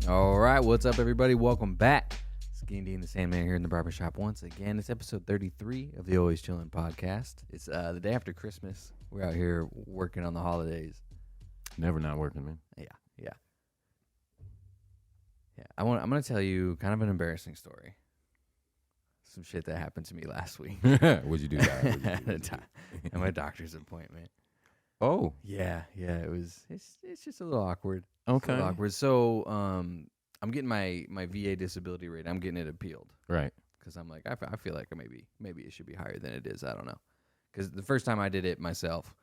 All right, what's up, everybody? Welcome back. Skinny D and the Sandman here in the barbershop once again. It's episode 33 of the Always Chillin' podcast. It's the day after Christmas. We're out here working on the holidays. Never not working, man. Yeah. I'm gonna tell you kind of an embarrassing story. Some shit that happened to me last week. What'd you do, guys? At my doctor's appointment. Oh, Yeah. It's just a little awkward. okay. Awkward. So, I'm getting my VA disability rate. I'm getting it appealed Right. because I'm like, I feel like maybe it should be higher than it is. I don't know. Because the first time I did it myself,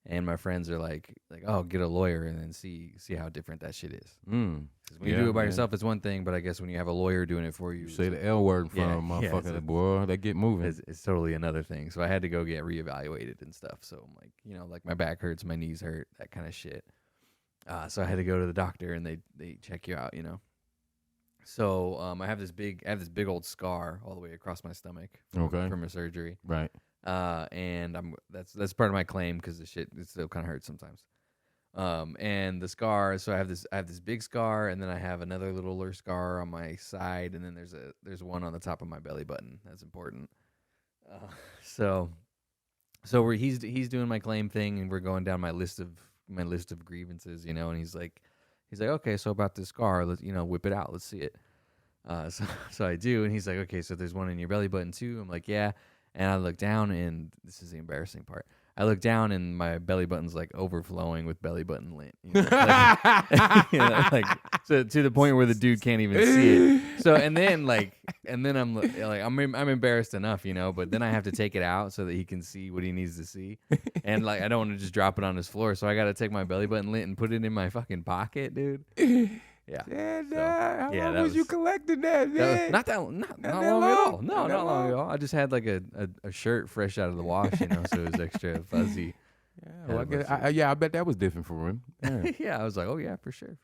and my friends are like, oh, get a lawyer and then see how different that shit is. Because when you do it by yourself, it's one thing, but I guess when you have a lawyer doing it for you, You say the L word in front of them, yeah, motherfucker, boy, they get moving. it's totally another thing. So I had to go get reevaluated and stuff. So I'm like, like my back hurts, my knees hurt, that kind of shit. So I had to go to the doctor and they check you out, So I have this big old scar all the way across my stomach from a surgery. Right. And that's part of my claim because it still kind of hurts sometimes. And the scar, so I have this big scar, and then I have another littler scar on my side, and then there's one on the top of my belly button. That's important. So he's doing my claim thing, and we're going down my list of grievances, and he's like, okay, so about this scar, let's whip it out, let's see it. So I do, and he's like, okay, so there's one in your belly button too. I'm like, yeah. And I look down, and this is the embarrassing part. I look down, and my belly button's like overflowing with belly button lint. So to the point where the dude can't even see it. So and then I'm embarrassed enough, but then I have to take it out so that he can see what he needs to see. And I don't want to just drop it on his floor, so I got to take my belly button lint and put it in my fucking pocket, dude. Yeah. How long was you collecting that, man? Not long at all. No, not long at all. I just had like a shirt fresh out of the wash, so it was extra fuzzy. I bet that was different for him. Yeah, yeah, I was like, oh yeah, for sure.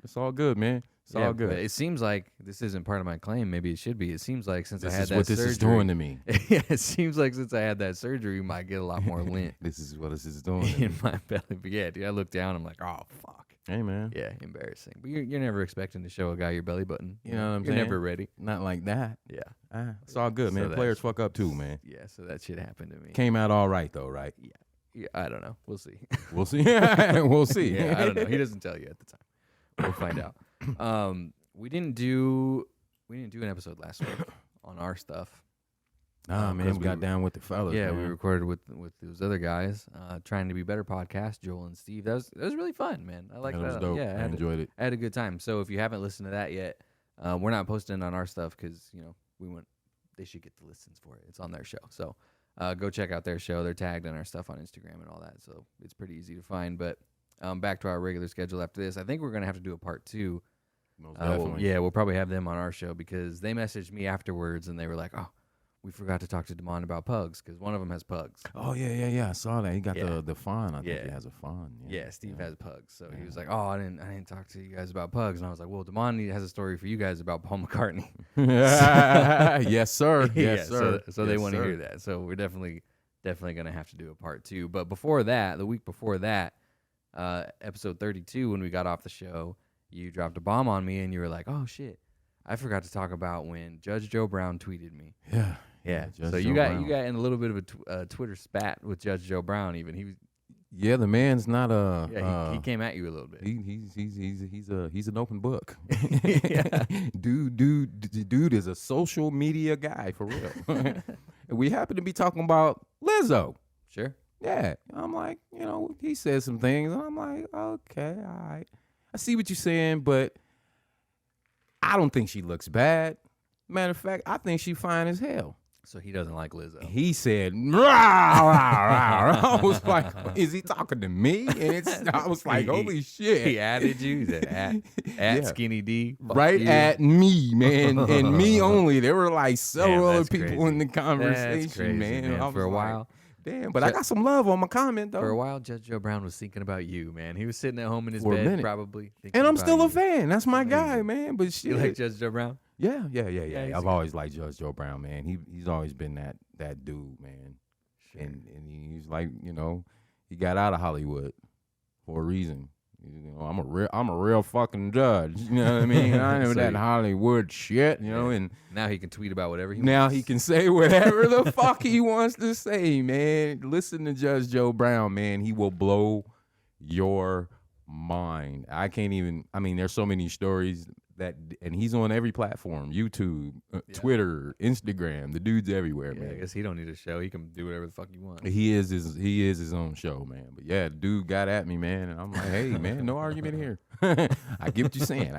It's all good, man. It's all good. It seems like this isn't part of my claim. Maybe it should be. It seems like since I had that surgery. This is what this is doing to me. Yeah, it seems like since I had that surgery, we might get a lot more lint. This is what this is doing in my belly. But yeah, dude, I look down, I'm like, oh fuck. Hey, man. Yeah, embarrassing. But you're never expecting to show a guy your belly button. You know what I'm saying? You're never ready. Not like that. Yeah. It's all good, man. Players fuck up too, man. Yeah, so that shit happened to me. Came out all right, though, right? Yeah, I don't know. We'll see. We'll see. We'll see. Yeah, I don't know. He doesn't tell you at the time. We'll find out. We didn't do an episode last week on our stuff. Nah, man, we got down with the fellas. Yeah, man. we recorded with those other guys, Trying to Be Better podcast, Joel and Steve. That was really fun, man. I like that. It was dope. Yeah, I enjoyed it. I had a good time. So if you haven't listened to that yet, we're not posting on our stuff because they should get the listens for it. It's on their show. So go check out their show. They're tagged in our stuff on Instagram and all that. So it's pretty easy to find. But back to our regular schedule after this. I think we're gonna have to do a part 2. Most definitely. We'll probably have them on our show because they messaged me afterwards and they were like, oh, we forgot to talk to Damon about pugs because one of them has pugs. Oh, yeah. I saw that. He got the fawn. I think he has a fawn. Yeah, Steve has pugs. So he was like, oh, I didn't talk to you guys about pugs. And I was like, well, Damon has a story for you guys about Paul McCartney. Yes, sir. Yes, sir. So they want to hear that. So we're definitely going to have to do a part 2. But before that, the week before that, episode 32, when we got off the show, you dropped a bomb on me and you were like, oh, shit. I forgot to talk about when Judge Joe Brown tweeted me. Yeah. So you got in a little bit of a Twitter spat with Judge Joe Brown. Even the man's not he came at you a little bit. He's an open book. Dude is a social media guy for real. We happen to be talking about Lizzo. Sure. Yeah. I'm like, he said some things, and I'm like, okay, all right. I see what you're saying, but I don't think she looks bad. Matter of fact, I think she fine as hell. So he doesn't like Lizzo. He said, rah, rah, rah. I was like, is he talking to me? And I was like, holy shit. He added you. He said, at Skinny D. Right you. At me, man. And me only. There were like several other people crazy. in the conversation, that's crazy, man. For a while. Damn, but I got some love on my comment, though. For a while, Judge Joe Brown was thinking about you, man. He was sitting at home in his bed, probably. And I'm still a fan. That's my guy, man. But shit. You like Judge Joe Brown? Yeah. I've always liked Judge Joe Brown, man. He's always been that dude, man. Sure. And he's like, he got out of Hollywood for a reason. You know, I'm a real fucking judge. You know what I mean? I know So that you- Hollywood shit. You know, and Now he can tweet about whatever he now wants. he can say whatever the fuck he wants to say, man. Listen to Judge Joe Brown, man. He will blow your mind. I can't even. I mean, there's so many stories that, and he's on every platform: YouTube, Twitter, Instagram. The dude's everywhere, Yeah, man. I guess he don't need a show. He can do whatever the fuck he wants. He is his own show, man. But yeah, the dude got at me, man, and I'm like, hey, man, no argument here. I get what you're saying.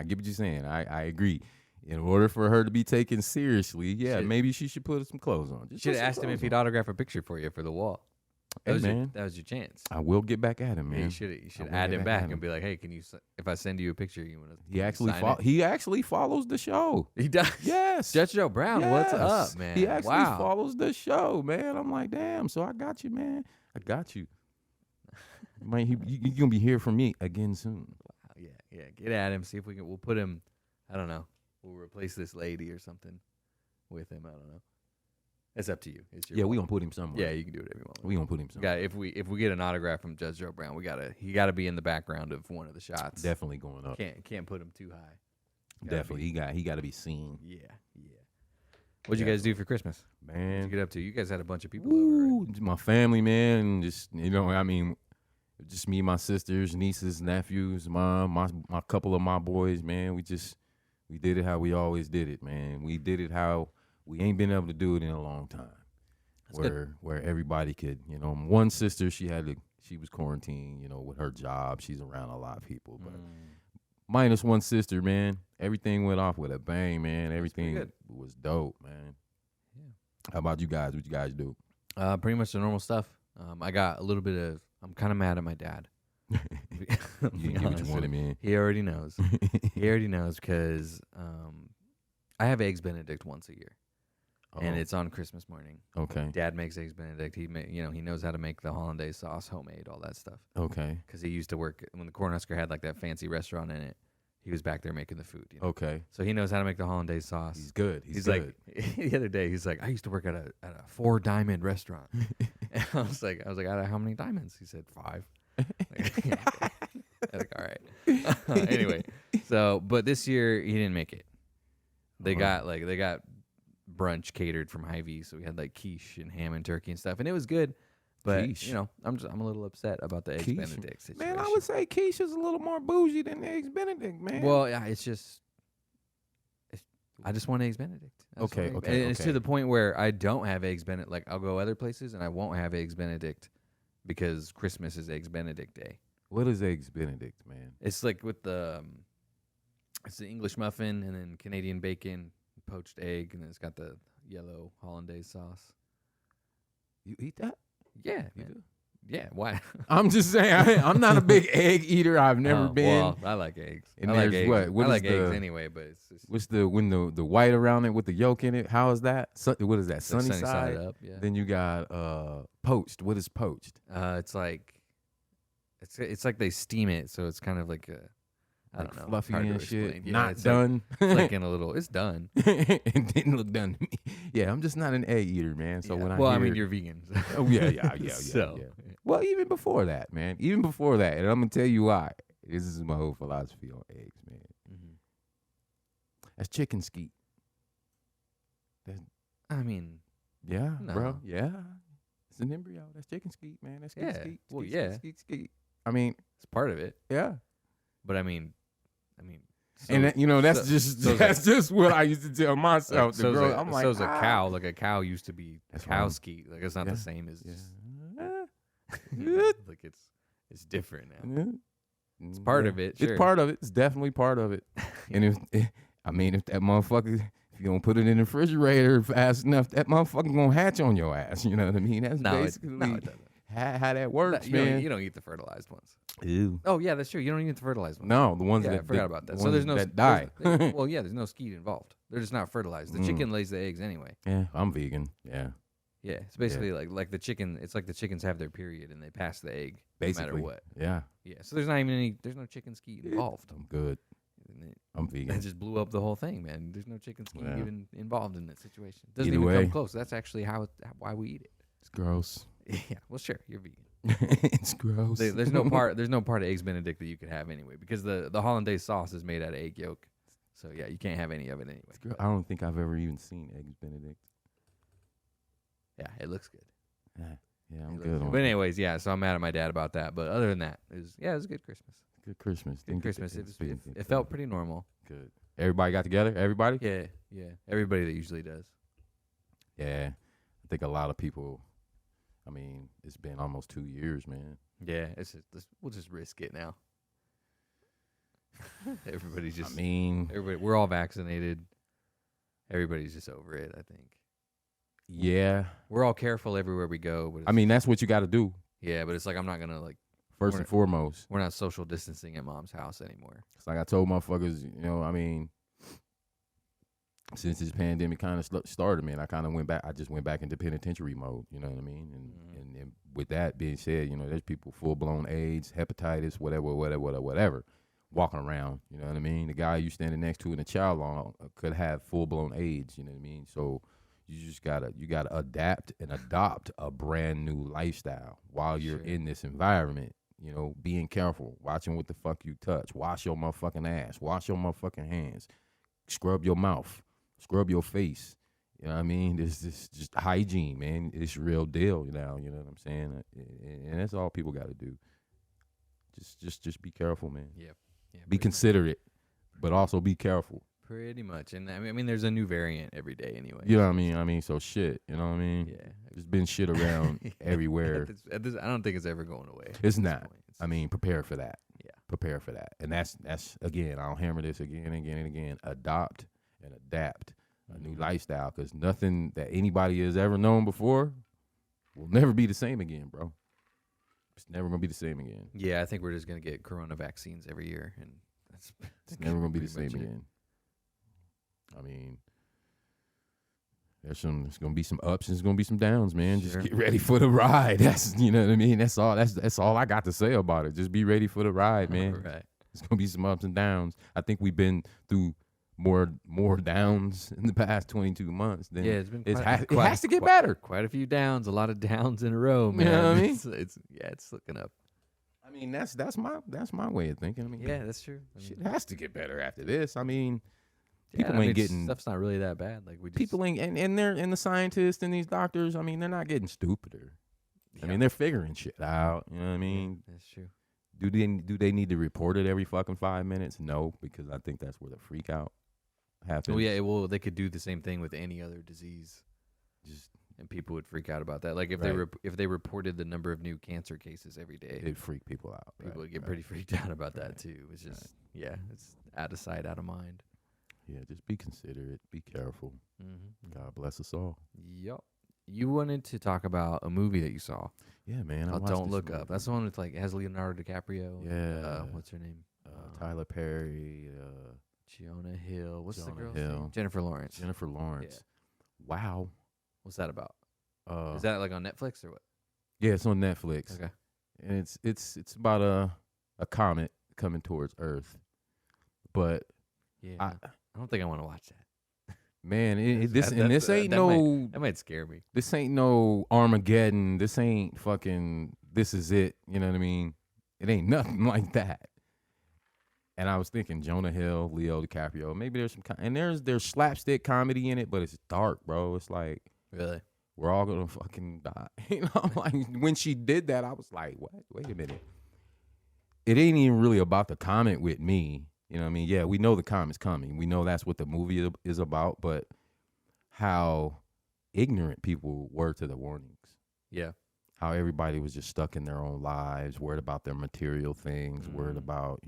I agree. In order for her to be taken seriously, maybe she should put some clothes on. Should have asked him if he'd autograph a picture for you for the wall. Hey, man, that was your chance. I will get back at him, man. Yeah, you should add him back and be like, hey, can you? If I send you a picture, you want to? He actually follows the show. He does. Yes, Judge Joe Brown. Yes. What's up, man? He actually follows the show, man. I'm like, damn. So I got you, man. I got you. Man, you're gonna be here from me again soon. Wow, yeah. Get at him. See if we can. We'll put him. I don't know. We'll replace this lady or something with him. I don't know. It's up to you. It's your we gonna put him somewhere. Yeah, you can do whatever you want. We gonna put him somewhere. If we get an autograph from Judge Joe Brown, he gotta be in the background of one of the shots. Definitely going up. Can't put him too high. Definitely, he got to be seen. Yeah. What'd you guys do for Christmas? Man, What'd you get up to? You guys had a bunch of people Ooh, over. my family, man, and just I mean, just me, my sisters, nieces, nephews, mom, my couple of my boys, man. We did it how we always did it, man. We did it how we ain't been able to do it in a long time. Where everybody could, one sister, she was quarantined, with her job. She's around a lot of people, but minus one sister, man, everything went off with a bang, man. Everything was dope, man. Yeah. How about you guys? What you guys do? Pretty much the normal stuff. I got a little bit of. I'm kind of mad at my dad. You didn't get what you wanted, man. He already knows. He already knows because I have eggs Benedict once a year. And it's on Christmas morning. Okay. Dad makes eggs Benedict. He knows how to make the hollandaise sauce, homemade, all that stuff. Okay. Because he used to work when the Cornhusker had like that fancy restaurant in it. He was back there making the food. Okay. So he knows how to make the hollandaise sauce. He's good. He's good. Like the other day. He's like, I used to work at a 4-diamond restaurant. And I was like, out of how many diamonds? He said 5. Like, all right. Anyway, but this year he didn't make it. They got brunch catered from Hy-Vee, so we had like quiche and ham and turkey and stuff, and it was good. But quiche. I'm a little upset about the eggs Benedict situation. Man, I would say quiche is a little more bougie than eggs Benedict, man. Well, yeah, I just want eggs Benedict. Okay. And it's to the point where I don't have eggs Benedict. Like I'll go other places and I won't have eggs Benedict because Christmas is eggs Benedict day. What is eggs Benedict, man? It's like with it's the English muffin and then Canadian bacon, poached egg, and then it's got the yellow hollandaise sauce. You eat that? Yeah, You man. do? Yeah, why? I'm just saying, I'm not a big egg eater. I've never been. Well, I like eggs. And I like there's eggs. what I like is eggs the- anyway, but it's just What's the white around it with the yolk in it? How is that? What is that? it's like Sunny side. up. Yeah. Then you got poached. What is poached? It's like it's like they steam it, so it's kind of like I don't know, fluffy hard to and shit. explain. Yeah, Not it's done. Like, it's like in a little. It's done. It didn't look done to me. Yeah, I'm just not an egg eater, man. So Yeah. when I well, hear, I mean, you're vegan. So. oh yeah. So. Well, even before that, man. Even before that, and I'm gonna tell you why. This is my whole philosophy on eggs, man. Mhm. That's chicken skeet. I mean, Yeah, No. bro. Yeah, it's an embryo. That's chicken skeet, man. That's skeet, Yeah. skeet, Well, skeet, yeah. skeet, skeet. I mean, it's part of it, yeah. but I mean, so, And that, that's so just what I used to tell myself. so's Bro, a, I'm like, so's a cow. Like a cow used to be That's cow wrong. skeet. Like it's not Yeah. the same as Yeah. like it's different now. Yeah. It's part of it. Sure. It's part of it. It's definitely part of it. And if that motherfucker, if you don't put it in the refrigerator fast enough, that motherfucker gonna hatch on your ass. You know what I mean? That's No, basically it doesn't. how that works, You man. don't eat the fertilized ones. Ew. Oh yeah, that's true. You don't eat the fertilized ones. No, the ones Yeah, I that forgot about that. the So there's ones no that die. Well, yeah, there's no skeet involved. They're just not fertilized. The chicken lays the eggs anyway. Yeah, I'm vegan. Yeah, Yeah, it's basically like the chicken. It's like the chickens have their period and they pass the egg basically. no matter what. Yeah, Yeah, so there's not even there's no chicken skeet involved. I'm good. And I'm That vegan. just blew up the whole thing, man. There's no chicken skeet Yeah. even involved in that situation. Doesn't Either even way. come close. That's actually why we eat it. It's gross. Yeah, well, sure, you're vegan. It's gross. There's no part of eggs Benedict that you could have anyway because the hollandaise sauce is made out of egg yolk. So yeah, you can't have any of it anyway. I don't think I've ever even seen eggs Benedict. Yeah, it looks good. Yeah, I'm good on But anyways, yeah, so I'm mad at my dad about that. But other than that, it was a good Christmas. Good Christmas. Good Christmas. It felt pretty normal. Good. Everybody got together? Everybody? Yeah. Everybody that usually does. Yeah. I think a lot of people, I mean, it's been almost 2 years, man. Yeah, we'll just risk it now. Everybody's just. We're all vaccinated. Everybody's just over it, I think. Yeah. We're all careful everywhere we go. But that's what you got to do. Yeah, but it's like I'm not going to First and foremost. We're not social distancing at mom's house anymore. It's like I told motherfuckers, since this pandemic kind of started, man, I kind of went back. I just went back into penitentiary mode. You know what I mean? And with that being said, there's people full blown AIDS, hepatitis, whatever, walking around. You know what I mean? The guy you standing next to in the chow line could have full blown AIDS. You know what I mean? So you just gotta adapt and adopt a brand new lifestyle while you're in this environment. Being careful, watching what the fuck you touch. Wash your motherfucking ass. Wash your motherfucking hands. Scrub your mouth. Scrub your face. You know what I mean? This just hygiene, man. It's real deal now. You know what I'm saying? And that's all people got to do. Just be careful, man. Yeah. Be considerate, but also be careful. Pretty much. And I mean, there's a new variant every day anyway. You know what I mean? So shit. You know what I mean? Yeah. There's been shit around everywhere. I don't think it's ever going away. It's not. Prepare for that. Yeah. Prepare for that. And that's again, I'll hammer this again and again and again. Adopt and adapt a new lifestyle, because nothing that anybody has ever known before will never be the same again, bro. It's never going to be the same again. Yeah, I think we're just going to get corona vaccines every year, and it's never going to be the same again. I mean, there's going to be some ups and there's going to be some downs, man. Just get ready for the ride. That's, you know what I mean? That's all I got to say about it. Just be ready for the ride, man. Right. There's going to be some ups and downs. I think we've been through more downs in the past 22 months. Than it's been it has to get better. Quite a few downs, a lot of downs in a row, man. You know what I mean? It's looking up. I mean, that's my way of thinking. I mean, yeah, that's true. Shit has to get better after this. I mean, people ain't getting stuff's not really that bad. Like people ain't and the scientists and these doctors. I mean, they're not getting stupider. Yeah. I mean, they're figuring shit out. You know what I mean? Yeah, that's true. Do they need to report it every fucking 5 minutes? No, because I think that's where the freak out happens. Well, yeah, they could do the same thing with any other disease, and people would freak out about that. Like if they reported the number of new cancer cases every day, it'd freak people out. People would get pretty freaked out about that too. It's just it's out of sight, out of mind. Yeah, just be considerate, be careful. Mm-hmm. God bless us all. Yep. You wanted to talk about a movie that you saw. Yeah, man. Don't Look Up. That's the one with it has Leonardo DiCaprio. Yeah. What's her name? Tyler Perry. Jonah Hill. What's the girl's Hill. name? Jennifer Lawrence. Jennifer Lawrence. Yeah. Wow. What's that about? Is that like on Netflix or what? Yeah, it's on Netflix. Okay. And it's about a comet coming towards Earth. But yeah, I don't think I want to watch that. Man, that might scare me. This ain't no Armageddon. This ain't fucking. This is it. You know what I mean? It ain't nothing like that. And I was thinking Jonah Hill, Leo DiCaprio. Maybe there's some and there's slapstick comedy in it, but it's dark, bro. It's like really we're all gonna fucking die. You know, like when she did that, I was like, what? Wait a minute. It ain't even really about the comet with me. You know what I mean? Yeah, we know the comet's coming. We know that's what the movie is about, but how ignorant people were to the warnings. Yeah. How everybody was just stuck in their own lives, worried about their material things, worried about,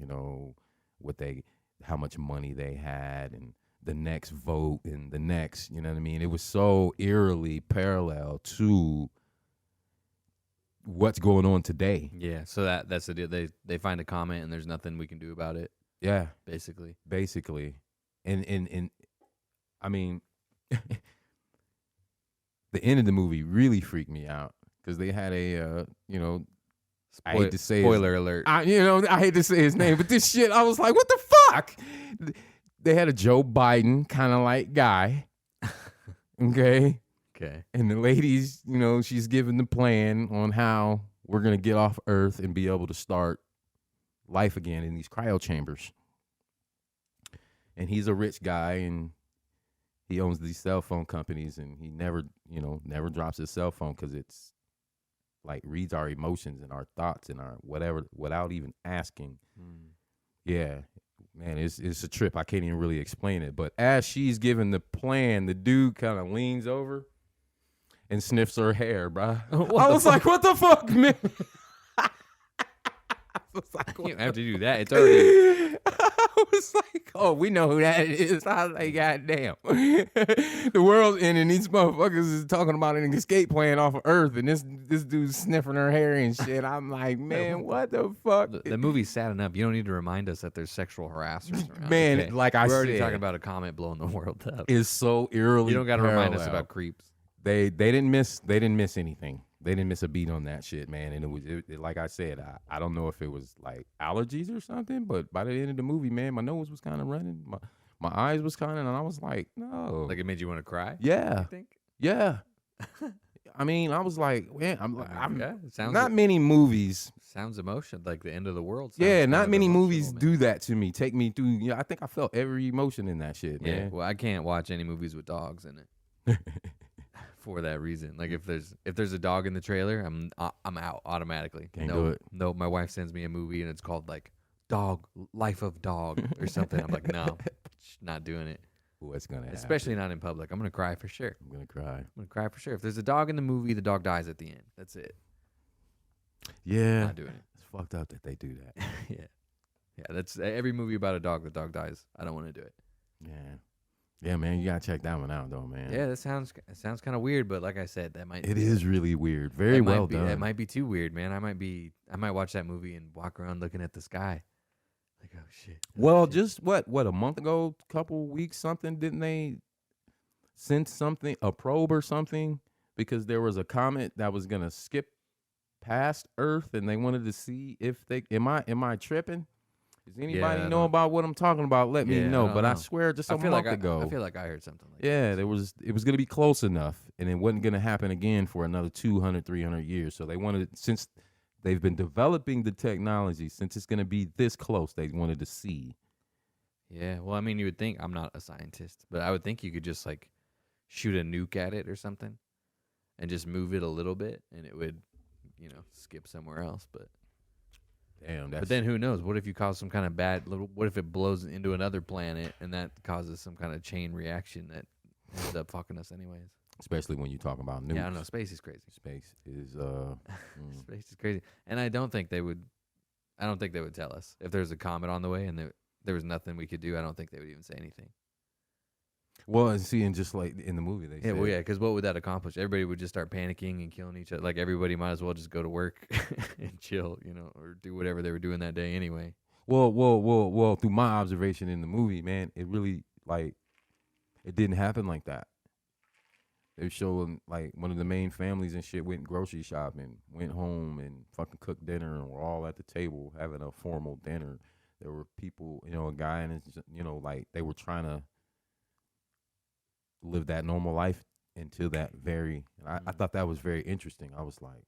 how much money they had and the next vote and the next, you know what I mean? It was so eerily parallel to what's going on today. Yeah, so that's the deal. They find a comment and there's nothing we can do about it. Yeah, basically. And I mean, the end of the movie really freaked me out because they had I hate to say spoiler alert. I hate to say his name, but this shit, I was like, what the fuck? They had a Joe Biden kind of like guy, okay, okay, and the lady's, she's giving the plan on how we're gonna get off Earth and be able to start life again in these cryo chambers. And he's a rich guy, and he owns these cell phone companies, and he never drops his cell phone because it's like reads our emotions and our thoughts and our whatever without even asking. Yeah, man, it's a trip. I can't even really explain it. But as she's giving the plan, the dude kind of leans over and sniffs her hair, bro. I was like, what the fuck, man? You don't have to do that. It's already. I was like, oh, we know who that is. I was like, goddamn. The world's ending. These motherfuckers is talking about an escape plan off of Earth, and this dude's sniffing her hair and shit. I'm like, man, what the fuck? The movie's sad enough. You don't need to remind us that there's sexual harassers around. Man, okay? like I We're said, already talking about a comet blowing the world up. Is so eerily. You don't got to remind us about creeps. They didn't miss anything. They didn't miss a beat on that shit, man. And it was like I said, I don't know if it was like allergies or something, but by the end of the movie, man, my nose was kind of running, my eyes was kind of, and I was like, no, Like it made you want to cry. yeah, You think? yeah. I mean, I was like, man, I'm Yeah, it sounds not many movies. sounds emotion like the end of the world. Yeah, sounds not kind of many emotional, movies man. do that to me. Take me through. Yeah, I think I felt every emotion in that shit, Yeah, man. well, I can't watch any movies with dogs in it for that reason. Like if there's a dog in the trailer, I'm out automatically. Can't no, do it. No, my wife sends me a movie and it's called like Dog Life of Dog or something. I'm like, no, not doing it. What's gonna happen? Especially not in public. I'm gonna cry for sure. I'm gonna cry. I'm gonna cry for sure. If there's a dog in the movie, the dog dies at the end. That's it. Yeah, Not doing it. it's fucked up that they do that. Yeah. That's every movie about a dog. The dog dies. I don't want to do it. Yeah, man, you gotta check that one out, though, man. Yeah, it sounds kind of weird, but like I said, that might. It is really weird. Very well done. It might be too weird, man. I might watch that movie and walk around looking at the sky, like, oh shit. Well, just what a month ago, couple weeks, something, didn't they send something, a probe or something, because there was a comet that was gonna skip past Earth, and they wanted to see if they. Am I tripping? Does anybody know about what I'm talking about? Let me know. But I swear, just a month ago. I feel like I heard something like that. Yeah, it was going to be close enough, and it wasn't going to happen again for another 200, 300 years. So they wanted, since they've been developing the technology, since it's going to be this close, they wanted to see. Yeah, well, I mean, you would think, I'm not a scientist, but I would think you could just like shoot a nuke at it or something and just move it a little bit and it would, skip somewhere else. But damn, but then who knows? What if you cause some kind of what if it blows into another planet and that causes some kind of chain reaction that ends up fucking us anyways? Especially when you talk about nukes. Yeah, I don't know. Space is crazy. Space is Space is crazy. And I don't think they would tell us if there's a comet on the way and there was nothing we could do. I don't think they would even say anything. Well, and seeing just like in the movie, they Yeah, said, well, yeah, because what would that accomplish? Everybody would just start panicking and killing each other. Like everybody might as well just go to work and chill, or do whatever they were doing that day anyway. Well. Through my observation in the movie, man, it really it didn't happen like that. They were showing like one of the main families and shit went grocery shopping, went home and fucking cooked dinner, and we're all at the table having a formal dinner. There were people, a guy and his, like they were trying to live that normal life until that very. And I thought that was very interesting. I was like,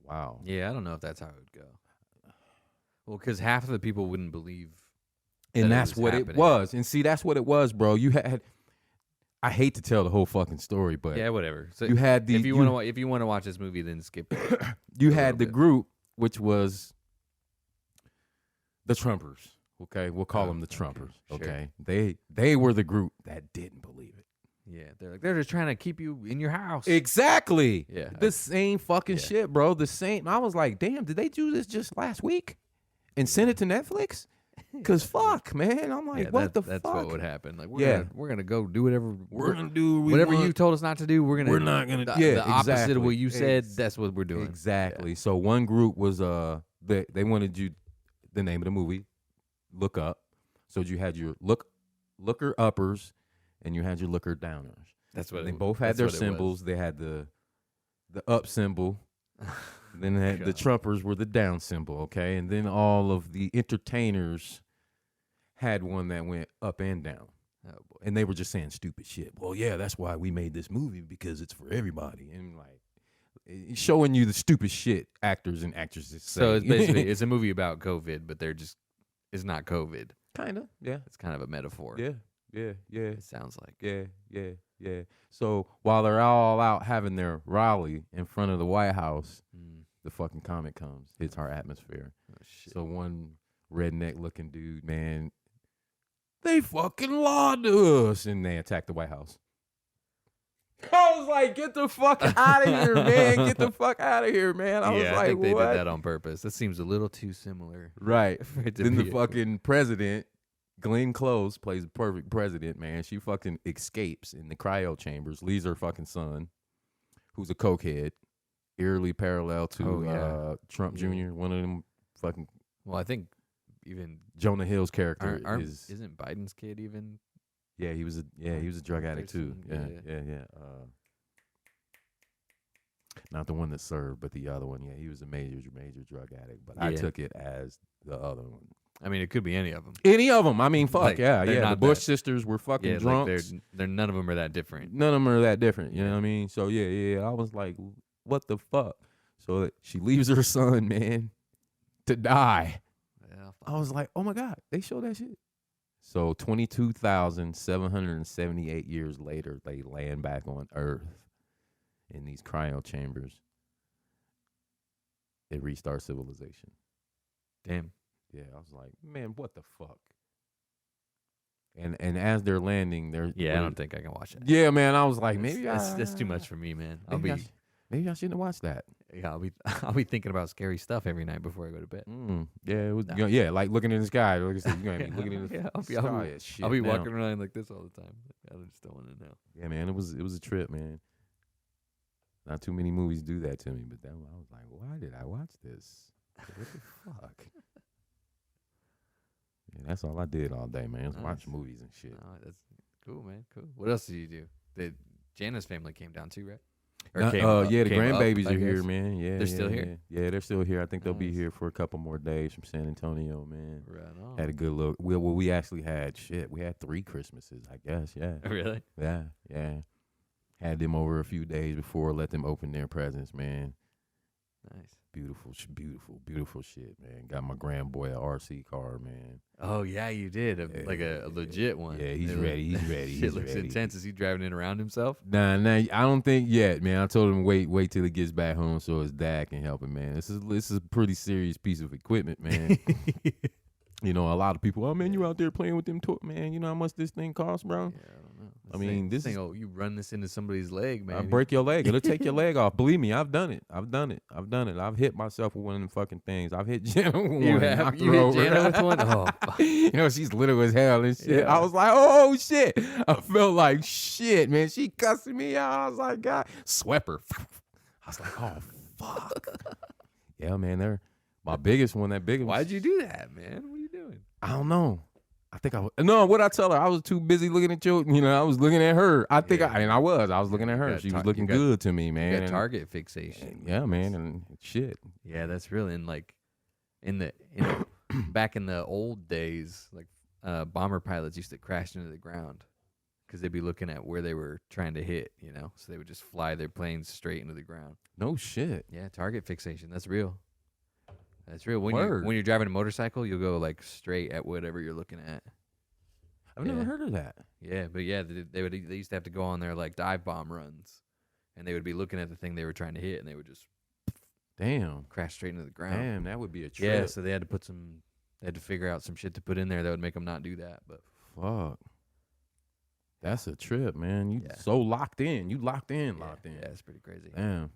wow. Yeah, I don't know if that's how it would go. Well, because half of the people wouldn't believe. And that's what it was. And see, that's what it was, bro. You had. I hate to tell the whole fucking story, but yeah, whatever. So you had the. If you want to watch this movie, then skip it. You had the group, which was the Trumpers. Okay, we'll call them the Trumpers. Okay, sure. They were the group that didn't believe it. Yeah, they're just trying to keep you in your house. Exactly. Yeah, the same fucking shit, bro. The same. I was like, damn, did they do this just last week and send it to Netflix? Cause fuck, man. I'm like, what the fuck? That's what would happen. Like, we're gonna go do whatever we're gonna do. Whatever you told us not to do, we're not gonna. The opposite exactly. of what you said. That's what we're doing. Exactly. Yeah. So one group was they wanted you, the name of the movie, Look Up. So you had your looker uppers, and you had your looker downers. That's what they both had their symbols. They had the up symbol. Then the Trumpers were the down symbol, okay? And then all of the entertainers had one that went up and down. Oh boy. And they were just saying stupid shit. Well, yeah, that's why we made this movie, because it's for everybody. And showing you the stupid shit actors and actresses say. So it's basically it's a movie about COVID, but it's not COVID. kind of, yeah, It's kind of a metaphor. yeah, yeah, yeah, It sounds like. yeah, yeah, yeah. So while they're all out having their rally in front of the White House, the fucking comet comes, hits our atmosphere. Oh, shit. So one redneck looking dude, man, they fucking lied to us, and they attacked the White House. I was like, get the fuck out of here, man. Get the fuck out of here, man. I was like, I think they what? did that on purpose. That seems a little too similar. Right. For it to Then the be fucking president, Glenn Close, plays the perfect president, man. She fucking escapes in the cryo chambers, leaves her fucking son, who's a cokehead, eerily parallel to Trump Jr., one of them fucking Well, I think even Jonah Hill's character isn't Biden's kid even? Yeah, he was a drug addict too. Yeah. Not the one that served, but the other one. Yeah, he was a major drug addict. But I took it as the other one. I mean, it could be any of them. Any of them. I mean, fuck Like, yeah. The Bush that- sisters were fucking Yeah, drunks. like they're none of them are that different. None of them are that different. You know what I mean? So yeah. I was like, what the fuck? So she leaves her son, man, to die. Yeah, I was like, oh my God, they showed that shit. So 22,778 years later, they land back on Earth in these cryo chambers. They restart civilization. damn. Yeah, I was like, man, what the fuck? And as they're landing, they're Yeah, I don't think I can watch that. Yeah, man, I was like, maybe that's too much for me, man. Maybe I shouldn't have watched that. I'll be thinking about scary stuff every night before I go to bed. Yeah, it was. Nah. Like looking in the sky. Like I said, you're gonna be looking in the sky. I'll be walking around like this all the time. I just don't want to know. Yeah, man, it was a trip, man. Not too many movies do that to me, but then I was like, why did I watch this? What the fuck? Yeah, that's all I did all day, man. Was watch movies and shit. Oh, that's cool, man. Cool. What else did you do? The Jana's family came down too, right? The grandbabies I are here, guess. man. Yeah, They're still here? Yeah, they're still here. I think they'll be Nice. here for a couple more days from San Antonio, man. Right on. Had a good look. We actually had we had 3 Christmases, I guess. Yeah, Really? yeah. Had them over a few days before. Let them open their presents, man. Nice. Beautiful shit, man. Got my grandboy a RC car, man. Oh yeah, you did like a legit one. Yeah, he's It ready. He's ready. Shit He's looks ready. intense. Is he driving it around himself? Nah, I don't think yet, man. I told him wait till he gets back home so his dad can help him, man. This is a pretty serious piece of equipment, man. You know, a lot of people, oh man, you out there playing with them man. You know how much this thing costs, bro? Yeah, I don't know. I mean, this thing. is- Oh, you run this into somebody's leg, man. I break your leg. It'll take your leg off. Believe me, I've done it. I've hit myself with one of them fucking things. I've hit Jenna with one. You and have knocked you her hit over. Jana with one? Oh, fuck. You know, she's little as hell and shit. Yeah. I was like, oh shit. I felt like shit, man. She cussing me out. I was like, God, swept her. I was like, oh fuck. Yeah, man, they're my biggest one. That big one. Why'd you do that, man? What are you doing? I don't know. I think what'd I tell her? I was too busy looking at you. You know, I was looking at her. I think I was looking at her. got She was tar- looking you got- good to me, man. You got And- target fixation. Yeah, man, and shit. Yeah, that's real. And like in the back in the old days, like bomber pilots used to crash into the ground because they'd be looking at where they were trying to hit, you know. So they would just fly their planes straight into the ground. No shit. Yeah, target fixation. That's real. That's real. When Word. you're driving a motorcycle, you'll go like straight at whatever you're looking at. I've never Yeah. heard of that. Yeah, but yeah, they used to have to go on their like dive bomb runs, and they would be looking at the thing they were trying to hit, and they would just Damn. crash straight into the ground. Damn, that would be a trip. Yeah, so they had to figure out some shit to put in there that would make them not do that. But Fuck. That's a trip, man. You Yeah. so locked in. You locked in. yeah, it's pretty crazy. Damn.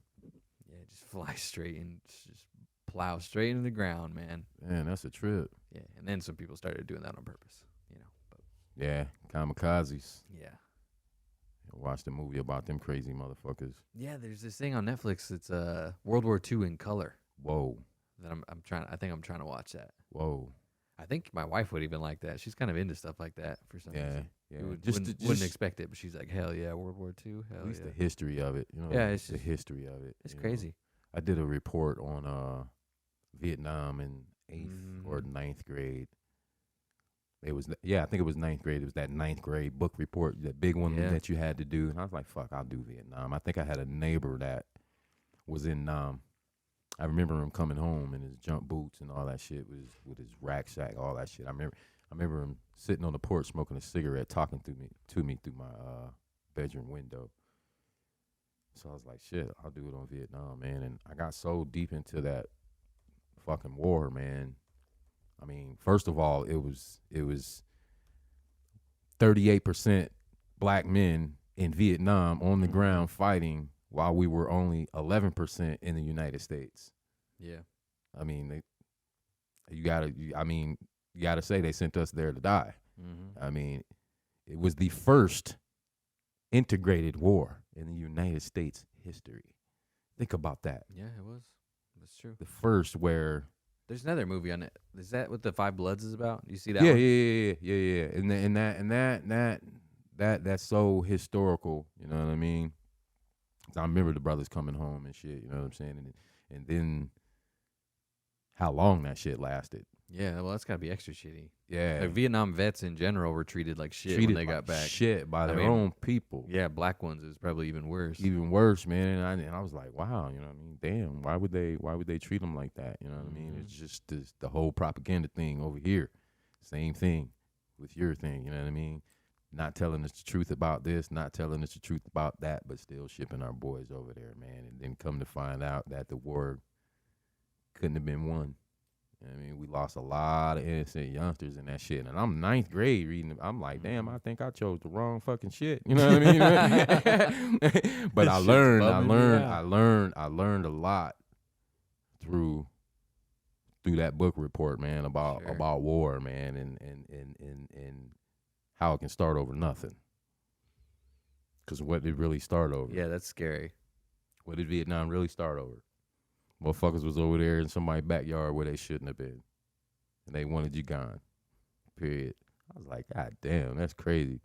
Yeah, just fly straight and just plow straight into the ground, man. Man, that's a trip. Yeah, and then some people started doing that on purpose, you know. But Yeah. Kamikazes. yeah, Watched a movie about them crazy motherfuckers. yeah. There's this thing on Netflix. It's World War II in color. Whoa. That I think I'm trying to watch that. Whoa. I think my wife would even like that. She's kind of into stuff like that for some Yeah. reason. Yeah. You Just wouldn't expect it, but she's like, hell yeah, World War II, hell at least yeah. the history of it. You know, Yeah, it's the just- history of it. It's you know. crazy. I did a report on Vietnam in 8th or Mhm. 9th grade. It was I think it was 9th grade. It was that 9th grade book report, that big one Yeah. that you had to do. And I was like, fuck, I'll do Vietnam. I think I had a neighbor that was in I remember him coming home in his jump boots and all that shit with his rack shack, all that shit. I remember him sitting on the porch smoking a cigarette, talking to me through my bedroom window. So I was like, shit, I'll do it on Vietnam, man. And I got so deep into that fucking war, man. I mean, first of all, it was 38% black men in Vietnam on the ground fighting, while we were only 11% in the United States. Yeah. I mean, you gotta say they sent us there to die. Mm-hmm. I mean, it was the first integrated war in the United States history. Think about that. Yeah, it was. That's true. The first where There's another movie on it. Is that what the Five Bloods is about? You see that? yeah, one? yeah. And that's so historical. You know what I mean? I remember the brothers coming home and shit. You know what I'm saying? And then how long that shit lasted. Yeah, well, that's gotta be extra shitty. Yeah, Like Vietnam vets in general were treated like shit when they got back. Shit by their own people. Yeah, black ones is probably even worse. Even worse, man. And I was like, wow, you know what I mean? Damn, why would they treat them like that? You know what I mean? It's just the whole propaganda thing over here. Same thing with your thing. You know what I mean? Not telling us the truth about this, not telling us the truth about that, but still shipping our boys over there, man. And then come to find out that the war couldn't have been won. You know what I mean, we lost a lot of innocent youngsters in that shit. And I'm ninth grade reading. I'm like, damn, I think I chose the wrong fucking shit. You know what I mean? But I learned a lot through that book report, man, about war, man, and how it can start over nothing. Because what did really start over? Yeah, that's scary. What did Vietnam really start over? Motherfuckers was over there in somebody's backyard where they shouldn't have been. And they wanted you gone. Period. I was like, God damn, that's crazy.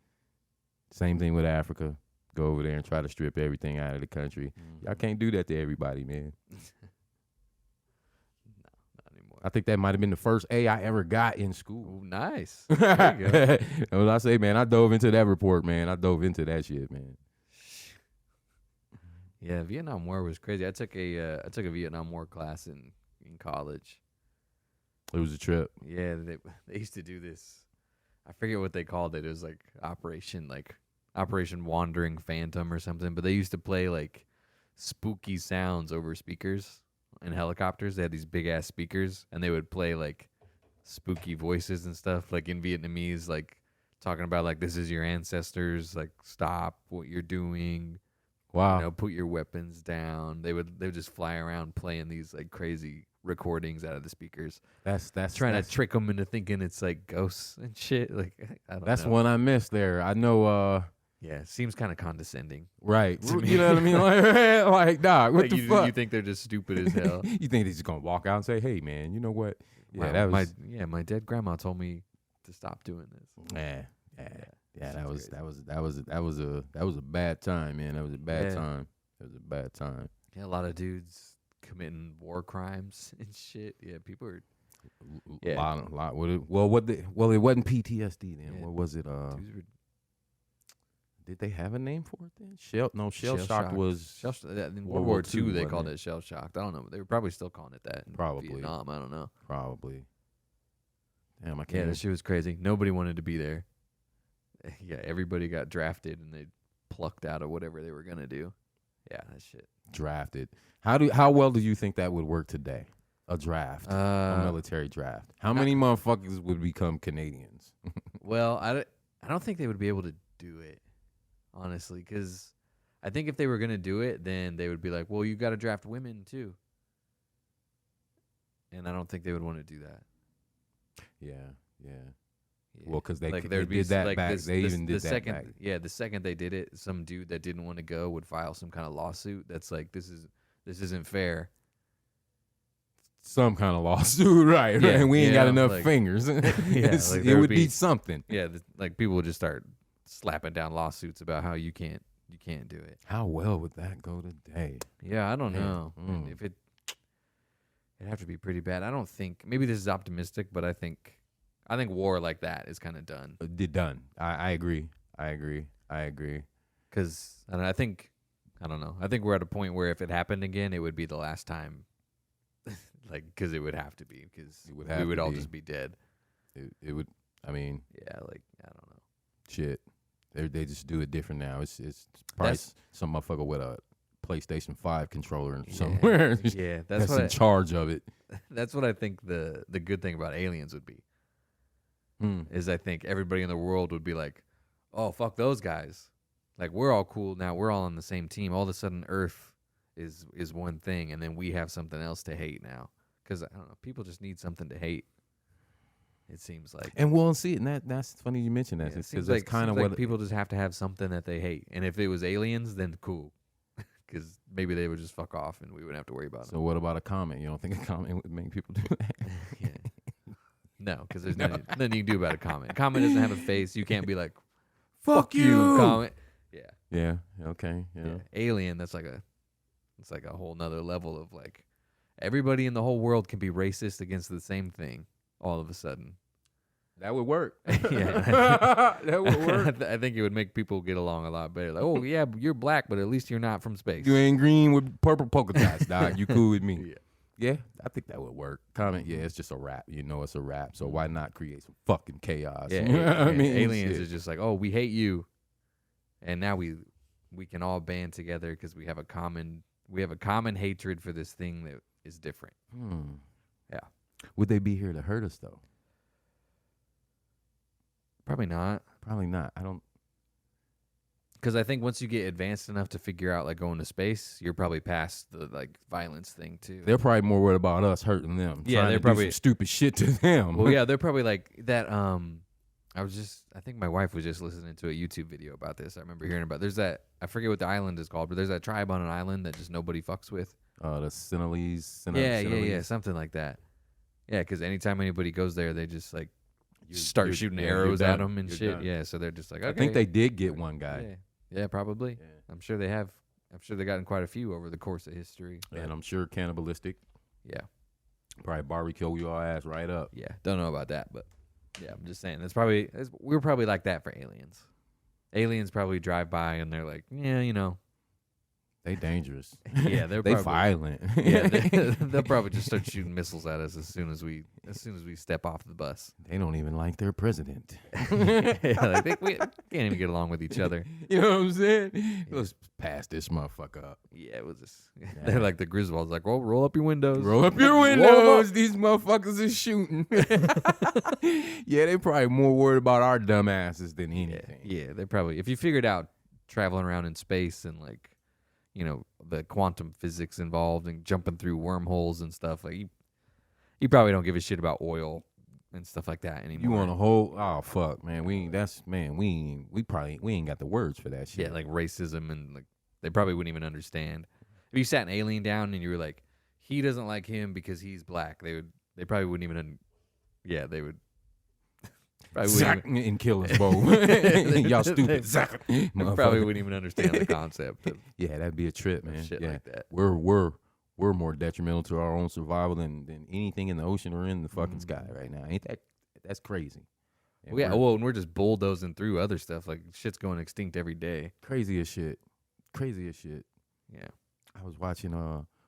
Same thing with Africa. Go over there and try to strip everything out of the country. Y'all can't do that to everybody, man. I think that might have been the first A I ever got in school. Ooh, nice. There you go. What I say, man, I dove into that report, man. I dove into that shit, man. Yeah, Vietnam War was crazy. I took a Vietnam War class in college. It was a trip. Yeah, they used to do this. I forget what they called it. It was like Operation Wandering Phantom or something. But they used to play like spooky sounds over speakers in helicopters. They had these big ass speakers, and they would play like spooky voices and stuff, like in Vietnamese, like talking about like, this is your ancestors, like stop what you're doing. Wow. You know, put your weapons down. They would just fly around playing these like crazy recordings out of the speakers. That's trying to trick them into thinking it's like ghosts and shit. Like I don't know. That's one I missed there. I know. Yeah, it seems kind of condescending. Right. You know what I mean? Like dog, what like the fuck? You think they're just stupid as hell. You think they're just gonna walk out and say, "Hey, man, you know what? Yeah, wow, that was my dead grandma told me to stop doing this." Yeah, that was a bad time, man. That was a bad time. It was a bad time. Yeah, a lot of dudes committing war crimes and shit. Yeah, people are. A lot. It wasn't PTSD then. Yeah. What was it? Did they have a name for it then? Shell shock was in World War II. They called it shell shocked. I don't know. They were probably still calling it that. In Vietnam. I don't know. Probably. Damn, I can't. Yeah, that shit was crazy. Nobody wanted to be there. Yeah, everybody got drafted and they plucked out of whatever they were gonna do. Yeah, that shit. Drafted. How well do you think that would work today? A draft, a military draft. How many motherfuckers would become Canadians? Well, I don't think they would be able to do it, honestly, because I think if they were gonna do it, then they would be like, well, you got to draft women too, and I don't think they would want to do that. Yeah. Well, because they did that back. Yeah, the second they did it, some dude that didn't want to go would file some kind of lawsuit. That's like, this isn't fair. Some kind of lawsuit, right? Yeah, we ain't got enough fingers. It would be something. Yeah, like people would just start slapping down lawsuits about how you can't do it. How well would that go today? Yeah, I don't know. If it'd have to be pretty bad. I don't think. Maybe this is optimistic, but I think war like that is kind of done. Done. I agree. Because I think I don't know. I think we're at a point where if it happened again, it would be the last time. Like, because it would have to be, because we would all just be dead. It would. I mean, yeah, like I don't know. Shit, they just do it different now. It's probably some motherfucker with a PlayStation 5 controller somewhere. Yeah, that's in charge of it. That's what I think the good thing about aliens would be. Is I think everybody in the world would be like, oh fuck those guys, like we're all cool now. We're all on the same team. All of a sudden, Earth is one thing, and then we have something else to hate now. Because I don't know, people just need something to hate. It seems like, and we'll see. And that's funny you mentioned that, because that's kind of what people just have to have something that they hate. And if it was aliens, then cool, because maybe they would just fuck off, and we wouldn't have to worry about it. So what about a comment? You don't think a comment would make people do that? Yeah. No, because there's nothing you can do about a comment. A comment doesn't have a face. You can't be like, "Fuck you," comment. Yeah. Yeah. Okay. Yeah. Alien. It's like a whole nother level of like, everybody in the whole world can be racist against the same thing all of a sudden. That would work. Yeah. That would work. I think it would make people get along a lot better. Like, oh yeah, you're black, but at least you're not from space. You ain't green with purple polka dots, dog. You cool with me? Yeah. Yeah, I think that would work. Comment, yeah, it's just a rap. You know it's a rap, so why not create some fucking chaos? Yeah, you know what I mean? Aliens is just like, oh, we hate you, and now we can all band together because we have a common hatred for this thing that is different. Yeah. Would they be here to hurt us though? Probably not. Probably not. I don't. Because I think once you get advanced enough to figure out like going to space, you're probably past the like violence thing too. They're probably more worried about us hurting them. Yeah, they're probably do some stupid shit to them. Well, yeah, they're probably like that. I think my wife was just listening to a YouTube video about this. I remember hearing about. There's that, I forget what the island is called, but there's that tribe on an island that just nobody fucks with. The Sinhalese. Yeah, something like that. Yeah, because anytime anybody goes there, they just like start shooting arrows at them and shit. Done. Yeah, so they're just like, okay. I think they did get one guy. Yeah, probably. Yeah. I'm sure they have. I'm sure they've gotten quite a few over the course of history. And I'm sure cannibalistic. Yeah. Probably barbecue your ass right up. Yeah, don't know about that, but yeah, I'm just saying we're probably like that for aliens. Aliens probably drive by and they're like, yeah, you know, they dangerous. Yeah, they violent. Yeah, they'll probably just start shooting missiles at us as soon as we step off the bus. They don't even like their president. Yeah, like we can't even get along with each other. You know what I'm saying? Yeah. Let's pass this motherfucker up. Yeah, we'll just. Yeah. They're like the Griswolds, like, well, roll up your windows. Roll up your windows. These motherfuckers is shooting. Yeah, they probably more worried about our dumb asses than anything. Yeah, they probably. If you figured out traveling around in space and like, you know, the quantum physics involved and jumping through wormholes and stuff, like you probably don't give a shit about oil and stuff like that anymore. You want a whole fuck, man. We ain't got the words for that shit. Yeah, like racism and like they probably wouldn't even understand. If you sat an alien down and you were like, he doesn't like him because he's black, they probably wouldn't even they would Zack and kill us both. Y'all stupid. Zack. Probably wouldn't even understand the concept of yeah, that'd be a trip, man. Shit like that. We're more detrimental to our own survival than anything in the ocean or in the fucking sky right now. Ain't that's crazy? And and we're just bulldozing through other stuff. Like shit's going extinct every day. Crazy as shit. Yeah. I was watching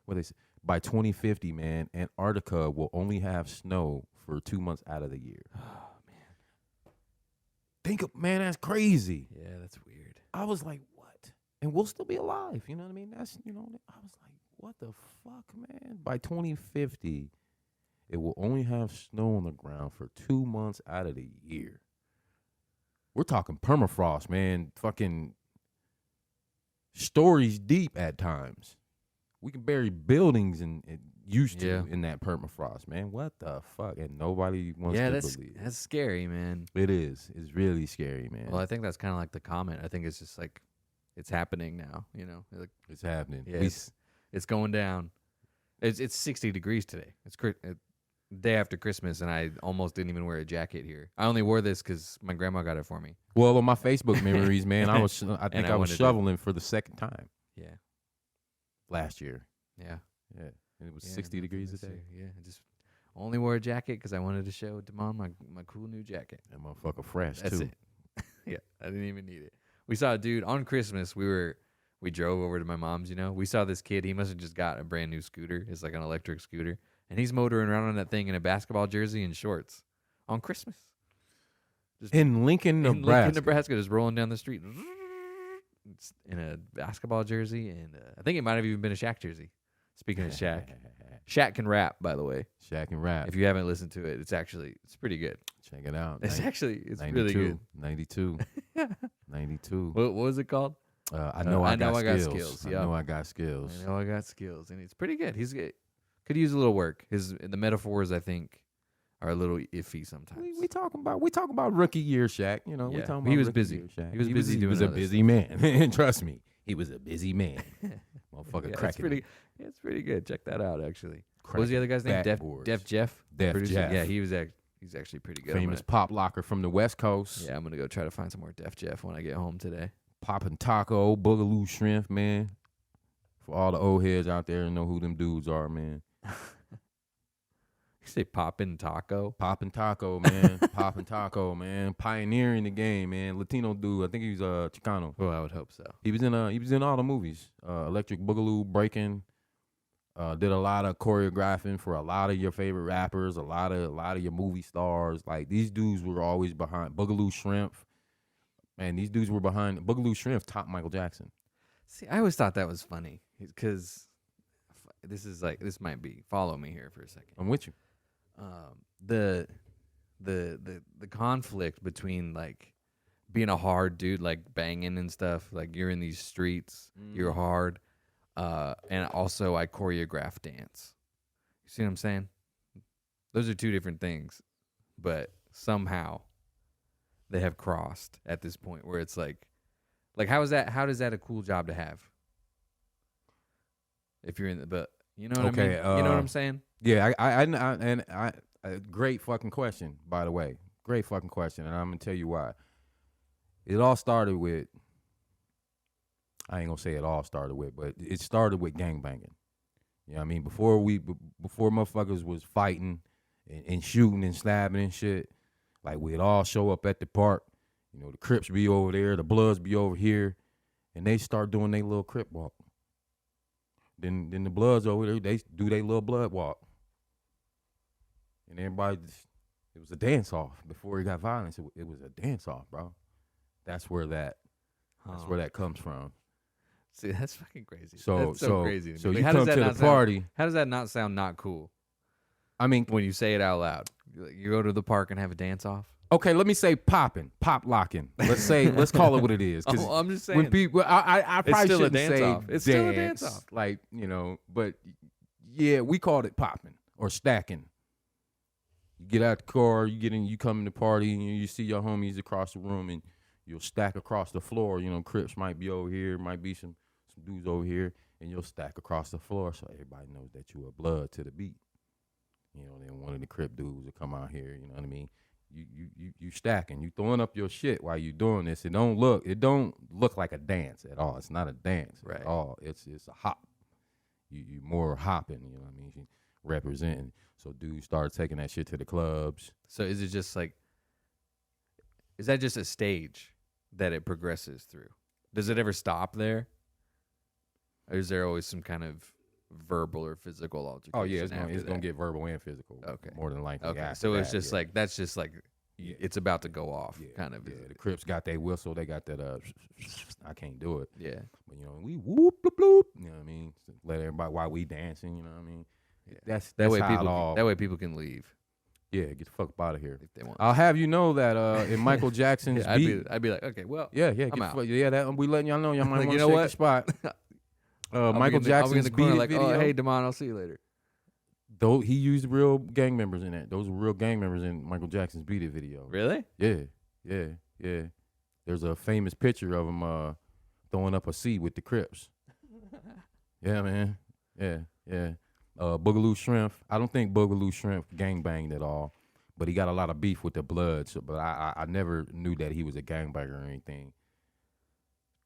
what they say, by 2050, man, Antarctica will only have snow for 2 months out of the year. Man, that's crazy. Yeah, that's weird. I was like, what? And we'll still be alive. You know what I mean? I was like, what the fuck, man? By 2050, it will only have snow on the ground for 2 months out of the year. We're talking permafrost, man. Fucking stories deep at times. We can bury buildings and used to in that permafrost, man. What the fuck? And nobody wants to believe. That's scary, man. It is. It's really scary, man. Well, I think that's kind of like the comment. I think it's just like it's happening now, you know. Like, it's happening. Yeah, it's going down. It's 60 degrees today. It's day after Christmas, and I almost didn't even wear a jacket here. I only wore this because my grandma got it for me. Well, on my Facebook memories, man, I was shoveling for the second time. Yeah. Last year. Yeah. Yeah. And it was 60 degrees today. Yeah. I just only wore a jacket because I wanted to show Damon my cool new jacket. That motherfucker fresh, That's too. It. Yeah. I didn't even need it. We saw a dude on Christmas. We were We drove over to my mom's. We saw this kid. He must have just got a brand new scooter. It's like an electric scooter, and he's motoring around on that thing in a basketball jersey and shorts on Christmas. Just In Lincoln, Nebraska. Nebraska, just rolling down the street in a basketball jersey, and I think it might have even been a Shaq jersey. Speaking of Shaq, Shaq can rap, by the way. Shaq and rap. If you haven't listened to it, it's pretty good. Check it out. It's 92, really good. 92. 92. What was it called? I know I got skills. Yep. I know I got skills. I know I got skills, and it's pretty good. He's good. Could use a little work. The metaphors, I think, are a little iffy sometimes. We talking about rookie year Shaq. We talking about he was rookie busy. year Shaq. He was busy doing He was a other busy man. Trust me, he was a busy man. Motherfucker, It's cracking. it's pretty good. Check that out, actually. What Cracking was the other guy's name? backboards. Def Jeff. Def Producer? Jeff. Yeah, he's actually pretty good. Famous pop locker from the West Coast. I'm gonna go try to find some more Def Jeff when I get home today. Poppin' Taco, Boogaloo Shrimp, man. For all the old heads out there and know who them dudes are, man. You say Poppin' Taco? Poppin' Taco, man. Poppin' Taco, man. Pioneering the game, man. Latino dude. I think he's Chicano. Well, I would hope so. He was in all the movies. Electric Boogaloo, Breaking. Did a lot of choreographing for a lot of your favorite rappers, a lot of your movie stars. Like these dudes were always behind Boogaloo Shrimp. Man, these dudes were behind Boogaloo Shrimp, top Michael Jackson. See, I always thought that was funny because this might be. Follow me here for a second. I'm with you. The conflict between like being a hard dude, like banging and stuff, like you're in these streets, you're hard, and also I choreograph dance. You see what I'm saying? Those are two different things, but somehow they have crossed at this point where it's like how is that a cool job to have? If you're in the, but you know what I mean? You know what I'm saying? Yeah, I great fucking question, by the way. Great fucking question, and I'm gonna tell you why. It all started with, I ain't gonna say it all started with, but it started with gangbanging. You know what I mean? Before motherfuckers was fighting and shooting and stabbing and shit, like we'd all show up at the park. The Crips be over there, the Bloods be over here, and they start doing their little Crip walk. Then the Bloods over there, they do their little blood walk. And everybody, it was a dance off. Before it got violence, it was a dance off, bro. That's where that comes from. See, that's fucking crazy. So that's so crazy. To me. So Like, you how come does that to the not sound- party. How does that not sound not cool I mean, when you say it out loud? You go to the park and have a dance off. okay, let me say pop locking. Let's call it what it is. 'Cause I'm just saying. when people, I probably still a shouldn't dance say off. It's still a dance off. Like, but yeah, we called it popping or stacking. You get out the car, you come in the party, and you see your homies across the room, and you'll stack across the floor. Crips might be over here, might be some dudes over here, and you'll stack across the floor so everybody knows that you are blood to the beat. Then one of the Crip dudes will come out here. You know what I mean? You stacking, you throwing up your shit while you doing this. It don't look like a dance at all. It's not a dance at all. It's a hop. You more hopping. You know what I mean? You representing. So dudes started taking that shit to the clubs. So is it just like, is that just a stage that it progresses through? Does it ever stop there? Or is there always some kind of verbal or physical altercation? Oh yeah, it's gonna get verbal and physical. Okay, more than likely. Okay, so it's just yeah. like that's just like it's about to go off, kind of. Yeah, the Crips got their whistle. They got that. I can't do it. Yeah, but we whoop bloop bloop. You know what I mean? Let everybody while we dancing. You know what I mean? Yeah. That's that way how people. it all, that way people can leave. Yeah, get the fuck up out of here if they want. I'll have you know that in Michael Jackson's beat, I'd be like, okay, well, I'm out. That we letting y'all know y'all might Like, want you to know shake the spot. Michael I'll be Jackson's in the corner beat like, video. oh, hey, Damon, I'll see you later. Though he used real gang members in that. Those were real gang members in Michael Jackson's Beat It video. Really? Yeah. There's a famous picture of him throwing up a C with the Crips. Yeah, man. Yeah. Boogaloo Shrimp. I don't think Boogaloo Shrimp gangbanged at all, but he got a lot of beef with the Bloods. But I never knew that he was a gangbanger or anything.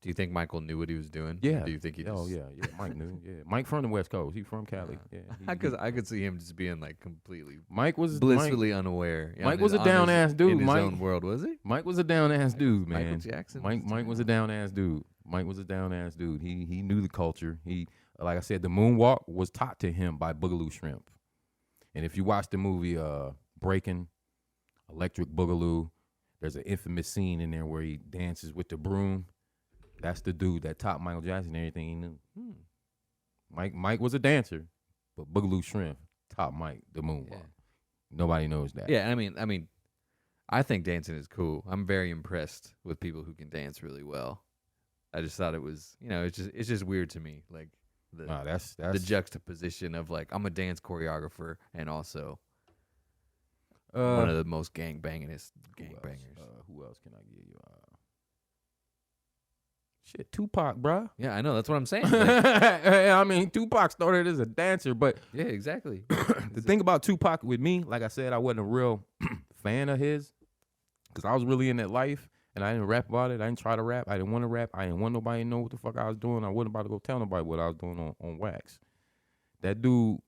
Do you think Michael knew what he was doing? Yeah. Do you think he just? Oh yeah. Mike knew. Yeah. Mike from the West Coast. He from Cali. Yeah. Because I could see him just being like completely Mike was blissfully unaware. Mike was a down ass dude. In his Mike, own world, was he? Mike was a down ass dude, man. Michael Jackson. Mike was a down ass dude. Mike was a down ass dude. He knew the culture. He, like I said, the moonwalk was taught to him by Boogaloo Shrimp. And if you watch the movie Breaking, Electric Boogaloo, there's an infamous scene in there where he dances with the broom. That's the dude that taught Michael Jackson everything he knew. Mike was a dancer, but Boogaloo Shrimp taught Mike the moonwalk. Yeah. Nobody knows that. Yeah, I mean, I think dancing is cool. I'm very impressed with people who can dance really well. I just thought it was, it's just weird to me, like that's the juxtaposition of like I'm a dance choreographer and also one of the most gangbangingest gangbangers. Who else can I give you? Shit, Tupac, bruh. Yeah, I know. That's what I'm saying. I mean, Tupac started as a dancer, but yeah, exactly. The thing about Tupac with me, like I said, I wasn't a real fan of his because I was really in that life and I didn't rap about it. I didn't try to rap. I didn't want to rap. I didn't want nobody to know what the fuck I was doing. I wasn't about to go tell nobody what I was doing on wax. That dude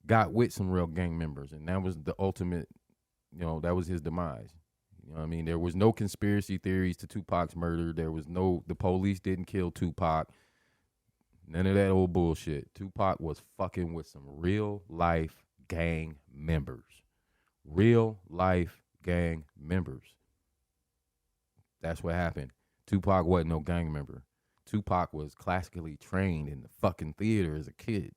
got with some real gang members, and that was the ultimate, that was his demise. You know what I mean? There was no conspiracy theories to Tupac's murder. The police didn't kill Tupac. None of that old bullshit. Tupac was fucking with some real life gang members. Real life gang members. That's what happened. Tupac wasn't no gang member. Tupac was classically trained in the fucking theater as a kid.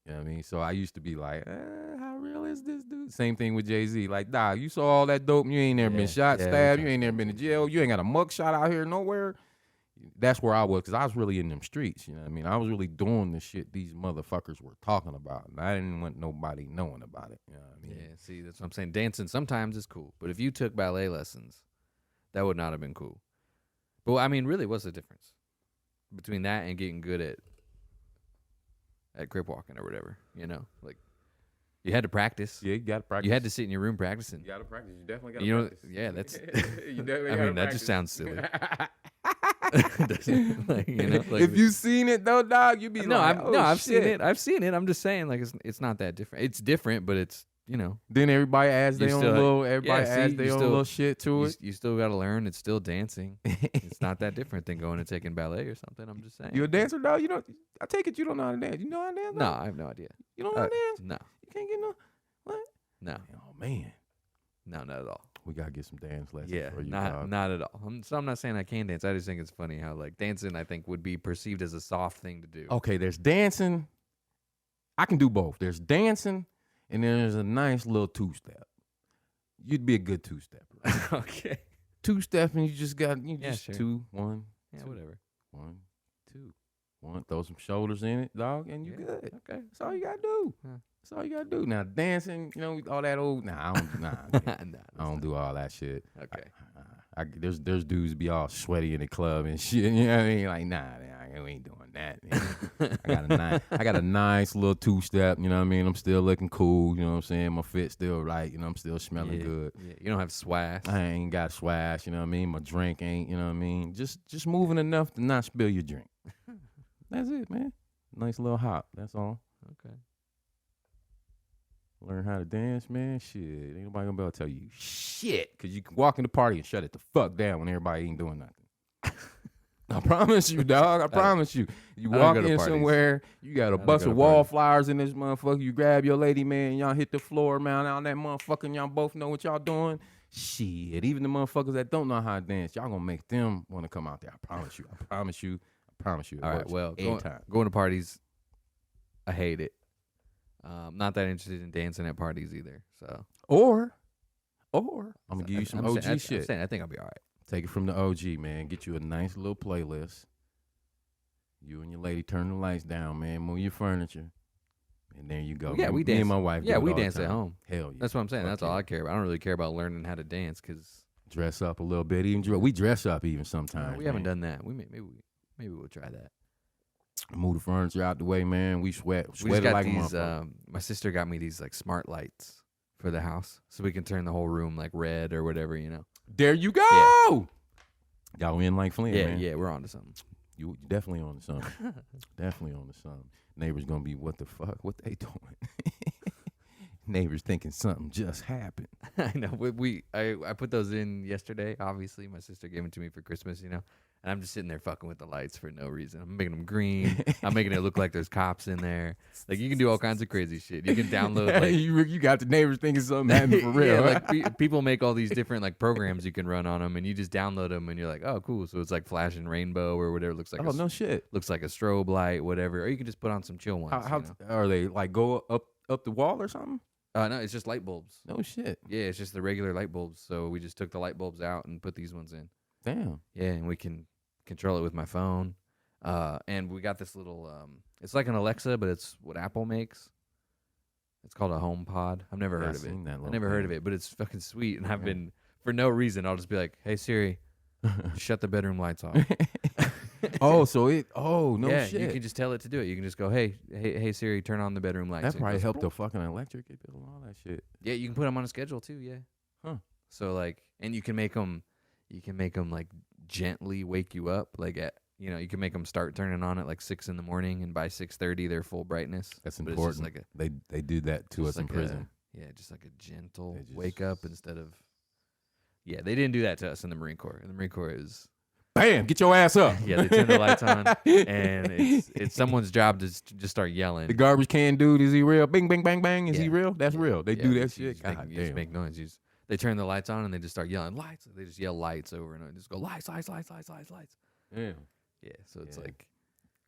You know what I mean? So I used to be like, how real is this dude? Same thing with Jay-Z. Like, you saw all that dope and you ain't never been shot, stabbed, you ain't never been to jail, you ain't got a mug shot out here nowhere. That's where I was, because I was really in them streets. You know what I mean? I was really doing the shit these motherfuckers were talking about, and I didn't want nobody knowing about it. You know what I mean? Yeah, see, that's what I'm saying. Dancing sometimes is cool, but if you took ballet lessons, that would not have been cool. But, I mean, really, what's the difference between that and getting good at crip walking or whatever, like you had to practice. Yeah, you got to practice. You had to sit in your room practicing. You got to practice. You definitely got to practice. Yeah, that's. You definitely I mean, that practice. just sounds silly. If you seen it though, dog, you be like, I've seen it. I've seen it. I'm just saying, like, it's not that different. It's different, but it's Then everybody adds their own little shit to it. You still got to learn. It's still dancing. It's not that different than going and taking ballet or something. I'm just saying. You a dancer, dog? You don't. I take it you don't know how to dance. You know how to dance? No, I have no idea. You don't know how to dance? No. You can't get no. What? No. Oh man. No, not at all. We gotta get some dance lessons. Yeah, for you, not at all. I'm not saying I can dance. I just think it's funny how like dancing, I think, would be perceived as a soft thing to do. Okay, there's dancing. I can do both. There's dancing, and then there's a nice little two-step. You'd be a good two-stepper. Okay. Two-step, and you just sure. 2, 1. Yeah, two, whatever. 1, 2, 1. Throw some shoulders in it, dog, and you good. Okay. That's all you gotta do. Yeah. That's all you gotta do. Now dancing, all that old. I don't do all that shit. Okay. There's dudes be all sweaty in the club and shit. You know what I mean? Like, we ain't doing that. I got a nice little two-step. You know what I mean? I'm still looking cool. You know what I'm saying? My fit still right. I'm still smelling good. Yeah. You don't have swash. I ain't got swash. You know what I mean? My drink ain't. You know what I mean? Just moving enough to not spill your drink. That's it, man. Nice little hop. That's all. Okay. Learn how to dance, man. Shit. Ain't nobody gonna be able to tell you shit. Because you can walk in the party and shut it the fuck down when everybody ain't doing nothing. I promise you, dog. I promise you. You walk in somewhere, you got a bunch of wallflowers in this motherfucker. You grab your lady, man, y'all hit the floor, man, on that motherfucker, and y'all both know what y'all doing. Shit. Even the motherfuckers that don't know how to dance, y'all gonna make them want to come out there. I promise you. I promise you. I promise you. All right, well, going to parties, I hate it. Not that interested in dancing at parties either. So or I'm gonna give you some OG shit. I'm saying I think I'll be all right. Take it from the OG, man. Get you a nice little playlist. You and your lady turn the lights down, man. Move your furniture, and there you go. Yeah, we dance. Me and my wife. Yeah, we dance at home. Hell yeah. That's what I'm saying. That's all I care about. I don't really care about learning how to dance because dress up a little bit. We dress up even sometimes. We haven't done that. Maybe we'll try that. Move the furniture out the way, man. We sweat like these. My sister got me these like smart lights for the house, so we can turn the whole room like red or whatever, There you go. Y'all win like Flint, man. Yeah, we're on to something. You definitely on to something. Definitely on to something. Neighbors gonna be, what the fuck? What they doing? Neighbors thinking something just happened. I know. I put those in yesterday. Obviously, my sister gave them to me for Christmas. And I'm just sitting there fucking with the lights for no reason. I'm making them green. I'm making it look like there's cops in there. Like, you can do all kinds of crazy shit. You can download like you got the neighbors thinking something happened for real. Yeah, like people make all these different like programs you can run on them, and you just download them, and you're like, oh, cool. So it's like flashing rainbow or whatever. Looks like no shit. Looks like a strobe light, whatever. Or you can just put on some chill ones. How are they like go up the wall or something? No, it's just light bulbs. No shit. Yeah, it's just the regular light bulbs. So we just took the light bulbs out and put these ones in. Damn. Yeah, and we can control it with my phone. And we got this little it's like an Alexa, but it's what Apple makes. It's called a HomePod. I've never heard of it. I never heard of it, but it's fucking sweet. And I've been, for no reason, I'll just be like, hey Siri, shut the bedroom lights off. no shit. You can just tell it to do it. You can just go, hey Siri, turn on the bedroom lights. That probably helped the fucking electric bill and all that shit. Yeah, you can put them on a schedule too. Yeah. Huh. So like, and you can make them like gently wake you up. Like you can make them start turning on at like 6 a.m, and by 6:30 they're full brightness. That's but important. It's just like they do that to us in prison. Just like a gentle wake up instead of. Yeah, they didn't do that to us in the Marine Corps. In the Marine Corps is. Bam! Get your ass up. Yeah, they turn the lights on, and it's someone's job to just start yelling. The garbage can dude, is he real? Bing, bing, bang, bang. Is he real? That's real. They do that shit. God damn. You just make noise. They turn the lights on and they just start yelling lights. They just yell lights over and over. Just go lights. Yeah. Yeah. So it's like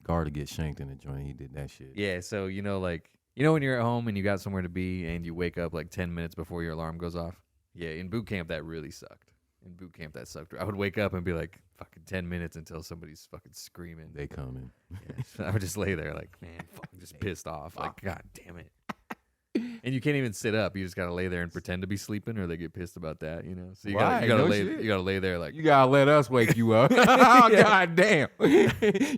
guard to get shanked in the joint. He did that shit. Yeah. So when you're at home and you got somewhere to be and you wake up like 10 minutes before your alarm goes off. Yeah. In boot camp, that really sucked. I would wake up and be like fucking 10 minutes until somebody's fucking screaming. They coming. Yeah. So I would just lay there like, man, fucking just pissed off. Like, God damn it. And you can't even sit up. You just gotta lay there and pretend to be sleeping, or they get pissed about that, So you gotta lay there like you gotta let us wake you up. God damn,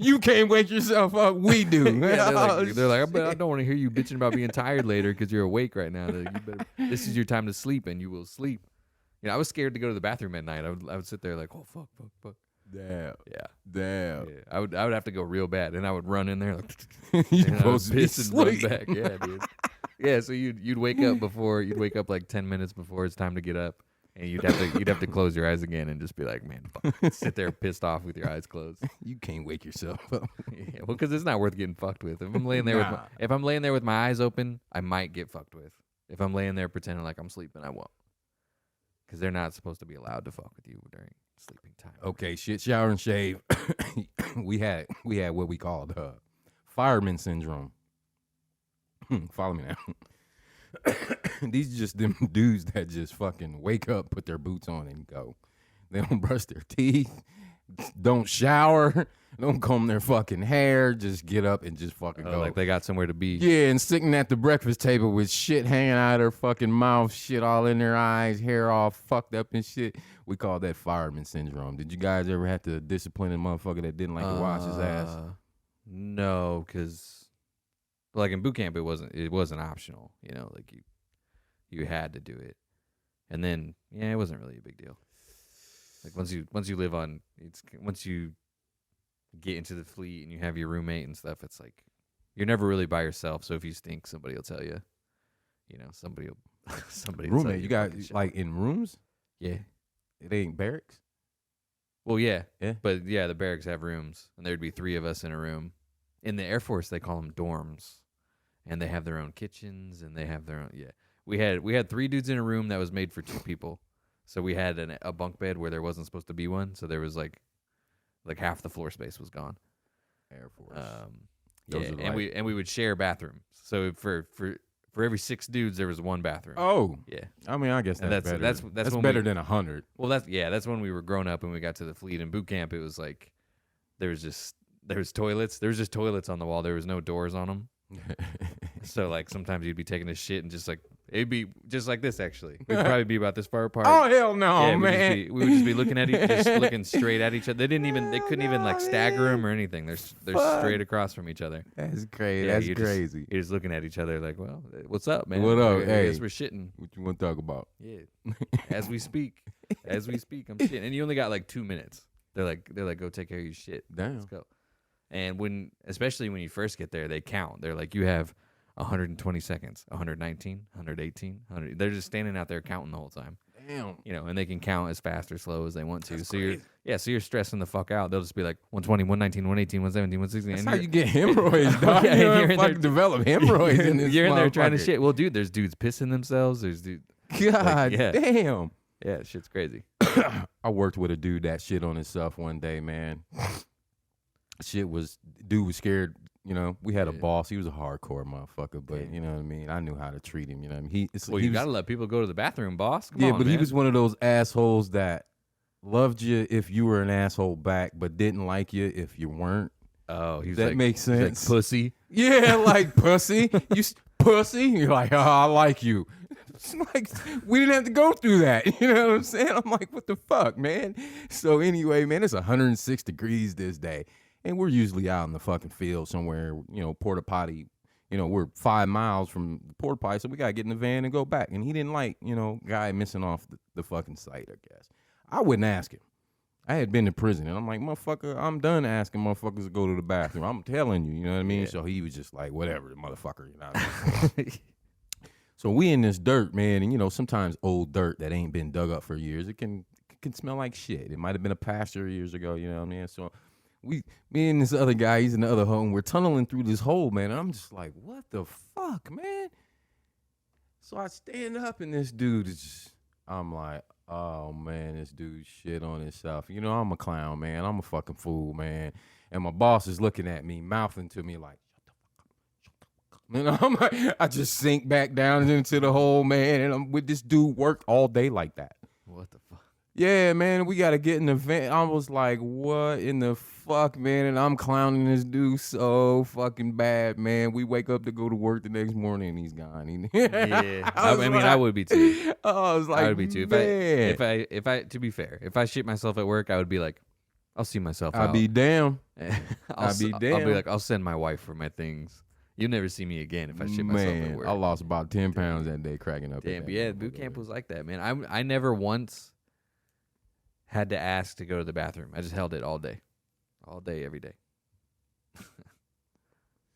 you can't wake yourself up. We do. They're like, I don't want to hear you bitching about being tired later because you're awake right now. This is your time to sleep, and you will sleep. I was scared to go to the bathroom at night. I would sit there like, oh fuck. Damn. Yeah. Damn. Yeah. I would have to go real bad, and I would run in there like, you supposed to piss and run back. Yeah, dude. Yeah, so you'd wake up like 10 minutes before it's time to get up, and you'd have to close your eyes again and just be like, man, fuck. Sit there pissed off with your eyes closed. You can't wake yourself up. Yeah, well, because it's not worth getting fucked with. If I'm laying there with my eyes open, I might get fucked with. If I'm laying there pretending like I'm sleeping, I won't. Because they're not supposed to be allowed to fuck with you during sleeping time. Okay, shit, shower and shave. we had what we called fireman syndrome. Follow me now. These are just them dudes that just fucking wake up, put their boots on, and go. They don't brush their teeth, don't shower, don't comb their fucking hair, just get up and just fucking go. Like they got somewhere to be. Yeah, and sitting at the breakfast table with shit hanging out of their fucking mouth, shit all in their eyes, hair all fucked up and shit. We call that fireman syndrome. Did you guys ever have to discipline a motherfucker that didn't like to wash his ass? No, because like in boot camp, it wasn't optional. Like you had to do it, and then it wasn't really a big deal. Like once you live on, once you get into the fleet and you have your roommate and stuff, it's like you're never really by yourself. So if you stink, somebody will tell you. Somebody will roommate. You got like in rooms? Yeah, it ain't barracks. Well, yeah, but yeah, the barracks have rooms, and there'd be 3 of us in a room. In the Air Force, they call them dorms, and they have their own kitchens, and they have their own. Yeah, we had 3 dudes in a room that was made for 2 people. So we had a bunk bed where there wasn't supposed to be one. So there was like half the floor space was gone. Air Force. And we would share bathrooms. So for every 6 dudes there was 1 bathroom. Oh. Yeah. I mean, I guess that's better. That's better than 100. Well, that's when we were grown up and we got to the fleet. In boot camp, it was like there was toilets. There was just toilets on the wall. There was no doors on them. So like sometimes you'd be taking a shit and just like it'd be just like this actually. We'd probably be about this far apart. Oh hell no, man! We would just be looking at just looking straight at each other. They couldn't even like stagger them or anything. They're straight across from each other. That's crazy. That's crazy. You're just looking at each other like, well, what's up, man? What up? I guess we're shitting. What you want to talk about? Yeah. As we speak, I'm shitting, and you only got like 2 minutes. They're like, go take care of your shit. Damn. Let's go. And especially when you first get there, they count. They're like, you have 120 seconds, 119, 118, 100. They're just standing out there counting the whole time. Damn. And they can count as fast or slow as they want to. That's so crazy. you're stressing the fuck out. They'll just be like 120, 119, 118, 117, 116. That's how you get hemorrhoids, dog. Yeah, You're in in there- develop hemorrhoids in this You're in there trying to motherfucker. shit. Well, dude, there's dudes pissing themselves. There's dude. God yeah. damn. Yeah, shit's crazy. I worked with a dude that shit on himself one day, man. Dude was scared. We had a Yeah. boss. He was a hardcore motherfucker, but you know what I mean. I knew how to treat him. You know what I mean. You gotta let people go to the bathroom, boss. Come yeah, on, but he man. was one of those assholes that loved you if you were an asshole back, but didn't like you if you weren't. Oh, he's That like, makes he's like, sense. pussy. Yeah, like pussy. Pussy. You're like, I like you. It's like we didn't have to go through that. You know what I'm saying? I'm like, what the fuck, man? So anyway, man, it's 106 degrees this day. And we're usually out in the fucking field somewhere, porta potty. We're 5 miles from the porta potty, so we gotta get in the van and go back. And he didn't like, guy missing off the fucking site, I guess. I wouldn't ask him. I had been to prison, and I'm like, motherfucker, I'm done asking motherfuckers to go to the bathroom. I'm telling you, you know what I mean? Yeah. So he was just like, whatever, motherfucker, you know what I mean? So we in this dirt, man, and sometimes old dirt that ain't been dug up for years, it can smell like shit. It might have been a pasture years ago, you know what I mean? So me and this other guy, he's in the other home, we're tunneling through this hole, man, and I'm just like, what the fuck, man? So I stand up, and this dude is just, I'm like, oh, man, this dude shit on himself. I'm a clown, man. I'm a fucking fool, man. And my boss is looking at me, mouthing to me like, shut the fuck up. And I'm like, I just sink back down into the hole, man, and I'm with this dude worked all day like that. What the fuck? Yeah, man, we got to get in the van. I was like, what in the fuck, man? And I'm clowning this dude so fucking bad, man. We wake up to go to work the next morning, and he's gone. Yeah, I I mean, was I would be too. I was like, I would be too. man. If I, to be fair, if I shit myself at work, I would be like, I'll see myself I'd out. be damn. I'll be I'll damn. be like, I'll send my wife for my things. You'll never see me again if I shit myself at Man, work. I lost about 10 pounds that day cracking up. at Damn, that but yeah, motherfucker. boot camp was like that, man. I never once had to ask to go to the bathroom. I just held it all day, every day.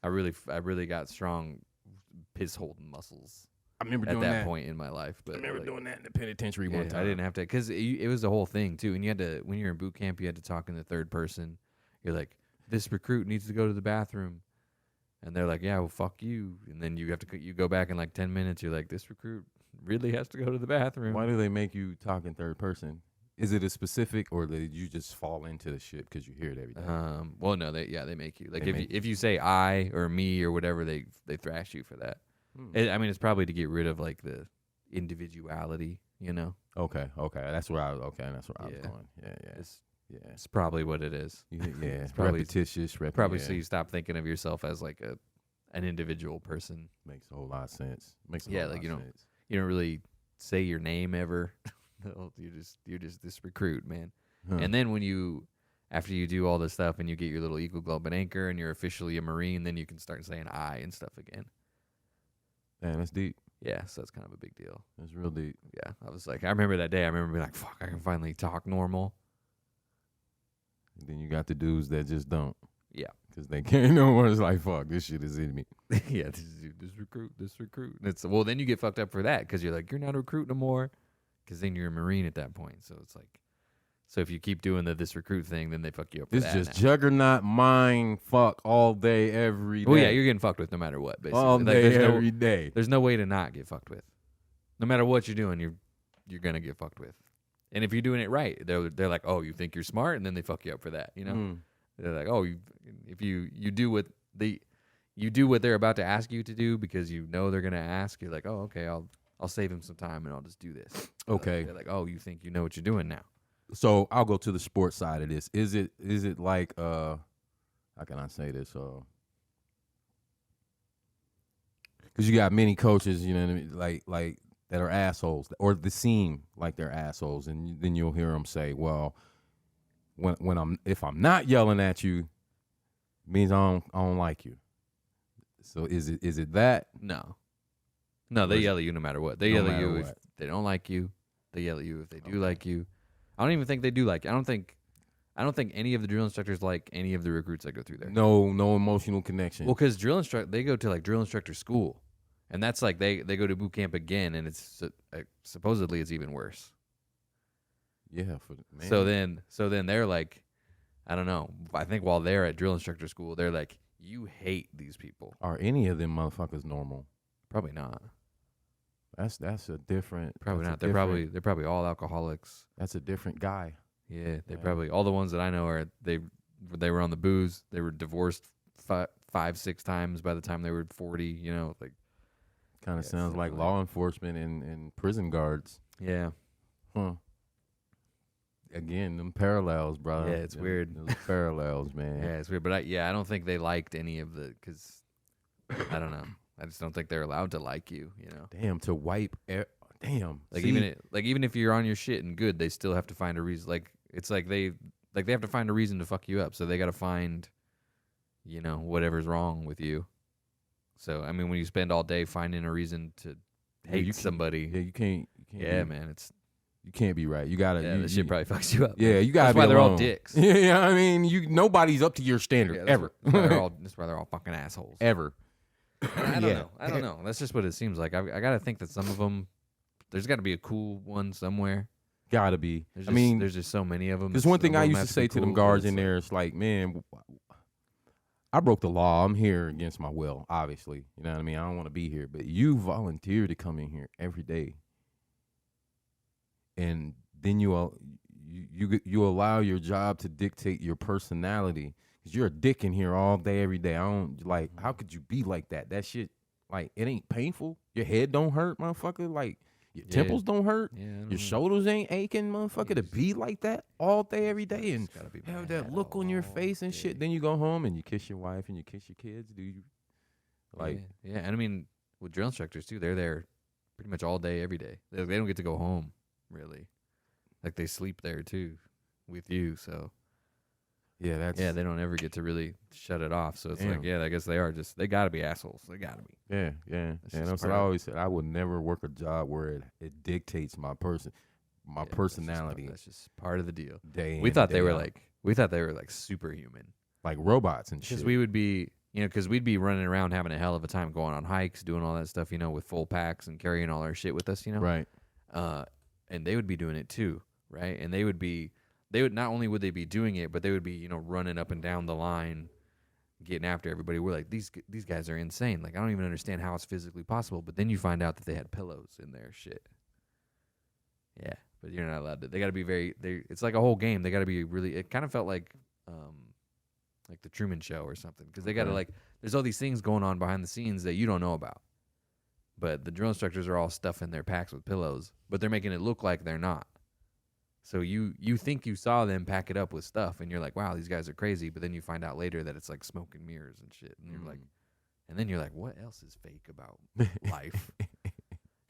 I really got strong piss holding muscles I remember at doing that point in my life. But I remember like, doing that in the penitentiary yeah, one time. I didn't have to, because it was a whole thing too. And you had to, when you're in boot camp, you had to talk in the third person. You're like, this recruit needs to go to the bathroom, and they're like, yeah, well, fuck you. And then you go back in like 10 minutes. You're like, this recruit really has to go to the bathroom. Why do they make you talk in third person? Is it a specific, or did you just fall into the shit because you hear it every day? Well, no, they make you like They if you say I or me or whatever, they thrash you for that. I mean, it's probably to get rid of like the individuality, Okay, that's where I was Yeah. going. Yeah. It's probably what it is. Yeah, probably- repetitious. Probably yeah. so you stop thinking of yourself as like an individual person. Makes a whole lot of sense. Makes a Yeah, whole like, lot you of don't- sense. You don't really say your name ever. No, you're just this recruit, man. Huh. And then after you do all this stuff and you get your little Eagle Globe and Anchor and you're officially a Marine, then you can start saying I and stuff again. Man, that's deep. Yeah, so that's kind of a big deal. That's real deep. Yeah, I was like, I remember that day. I remember being like, fuck, I can finally talk normal. And then you got the dudes that just don't. Yeah. Because they can't no more. It's like, fuck, this shit is in me. Yeah, this recruit. And well, then you get fucked up for that because you're like, you're not a recruit no more, because then you're a Marine at that point. So it's like, so if you keep doing this recruit thing, then they fuck you up for This that just now. juggernaut mind fuck all day, every day. Well, yeah, you're getting fucked with no matter what, basically. all Like, day, every day. there's no way to not get fucked with. No matter what you're doing, you're gonna get fucked with. And if you're doing it right, they're like, oh, you think you're smart, and then they fuck you up for that. They're like, oh, if you do what they're about to ask you to do because you know they're gonna ask, you're like, oh, okay, I'll save him some time and I'll just do this. Okay. They're like, oh, you think you know what you're doing now? So I'll go to the sports side of this. Is it like how can I say this? Because you got many coaches, you know what I mean, like that are assholes, or they seem like they're assholes, and then you'll hear them say, "Well, if I'm not yelling at you, means I don't like you." So is it that? No, they yell at you no matter what. They No yell at matter you if what. they don't like you. They yell at you if they do like you. I don't even think they do like you. I don't think I don't think any of the drill instructors like any of the recruits that go through there. No emotional connection. Well, because they go to like drill instructor school, and that's like they go to boot camp again, and it's supposedly it's even worse. Yeah, man. So then they're like, I don't know. I think while they're at drill instructor school, they're like, you hate these people. Are any of them motherfuckers normal? Probably not. That's a different. Probably not. They're probably all alcoholics. That's a different guy. Yeah, they probably all the ones that I know are they were on the booze. They were divorced 5-6 times by the time they were 40. You know, like kind of sounds like law enforcement and prison guards. Yeah. Huh. Again, them parallels, bro. Yeah, it's weird. Those parallels, man. Yeah, it's weird. But I don't think they liked any of the because I don't know. I just don't think they're allowed to like you. You know. Damn, to wipe. Damn. Like See? even if you're on your shit and good, they still have to find a reason. Like it's like they have to find a reason to fuck you up. So they got to find, you know, whatever's wrong with you. So I mean, when you spend all day finding a reason to hate somebody, yeah, you can't. Yeah, man, you can't be right. You gotta. Yeah, this shit probably fucks you up. Yeah, you gotta. That's why they're all dicks. Yeah, I mean, nobody's up to your standard ever. That's why they're all fucking assholes. Ever. I don't know. That's just what it seems like. I gotta think that some of them, there's got to be a cool one somewhere. Gotta be. There's just so many of them. There's one thing I used to say to them guards in there. It's like, man, I broke the law. I'm here against my will, obviously. You know what I mean? I don't want to be here. But you volunteer to come in here every day. And then you allow your job to dictate your personality. Because you're a dick in here all day, every day. I don't, like, how could you be like that? That shit, like, it ain't painful. Your head don't hurt, motherfucker. Like, your temples don't hurt. Your shoulders ain't aching, motherfucker. To be like that all day, every day, and have that look on your face and shit. Then you go home and you kiss your wife and you kiss your kids. Do you? Like, yeah. And I mean, with drill instructors too, they're there pretty much all day, every day. They don't get to go home, really. Like they sleep there too, with you. So. Yeah, they don't ever get to really shut it off. So it's like, yeah, I guess they gotta be assholes. They gotta be. Yeah. And that's what I always said. I would never work a job where it dictates my personality. That's just part of the deal. We thought they were like superhuman, like robots and shit. Because we would be, because we'd be running around having a hell of a time going on hikes, doing all that stuff, with full packs and carrying all our shit with us, Right. And they would be doing it too, right? And they would not only would they be doing it, but they would be, running up and down the line, getting after everybody. We're like, these guys are insane. Like, I don't even understand how it's physically possible. But then you find out that they had pillows in their shit. Yeah, but you're not allowed to. They got to be it's like a whole game. They got to be really. It kind of felt like the Truman Show or something, because they got to there's all these things going on behind the scenes that you don't know about. But the drill instructors are all stuffing their packs with pillows, but they're making it look like they're not. So you think you saw them pack it up with stuff, and you're like, wow, these guys are crazy. But then you find out later that it's like smoke and mirrors and shit. And you're like, what else is fake about life?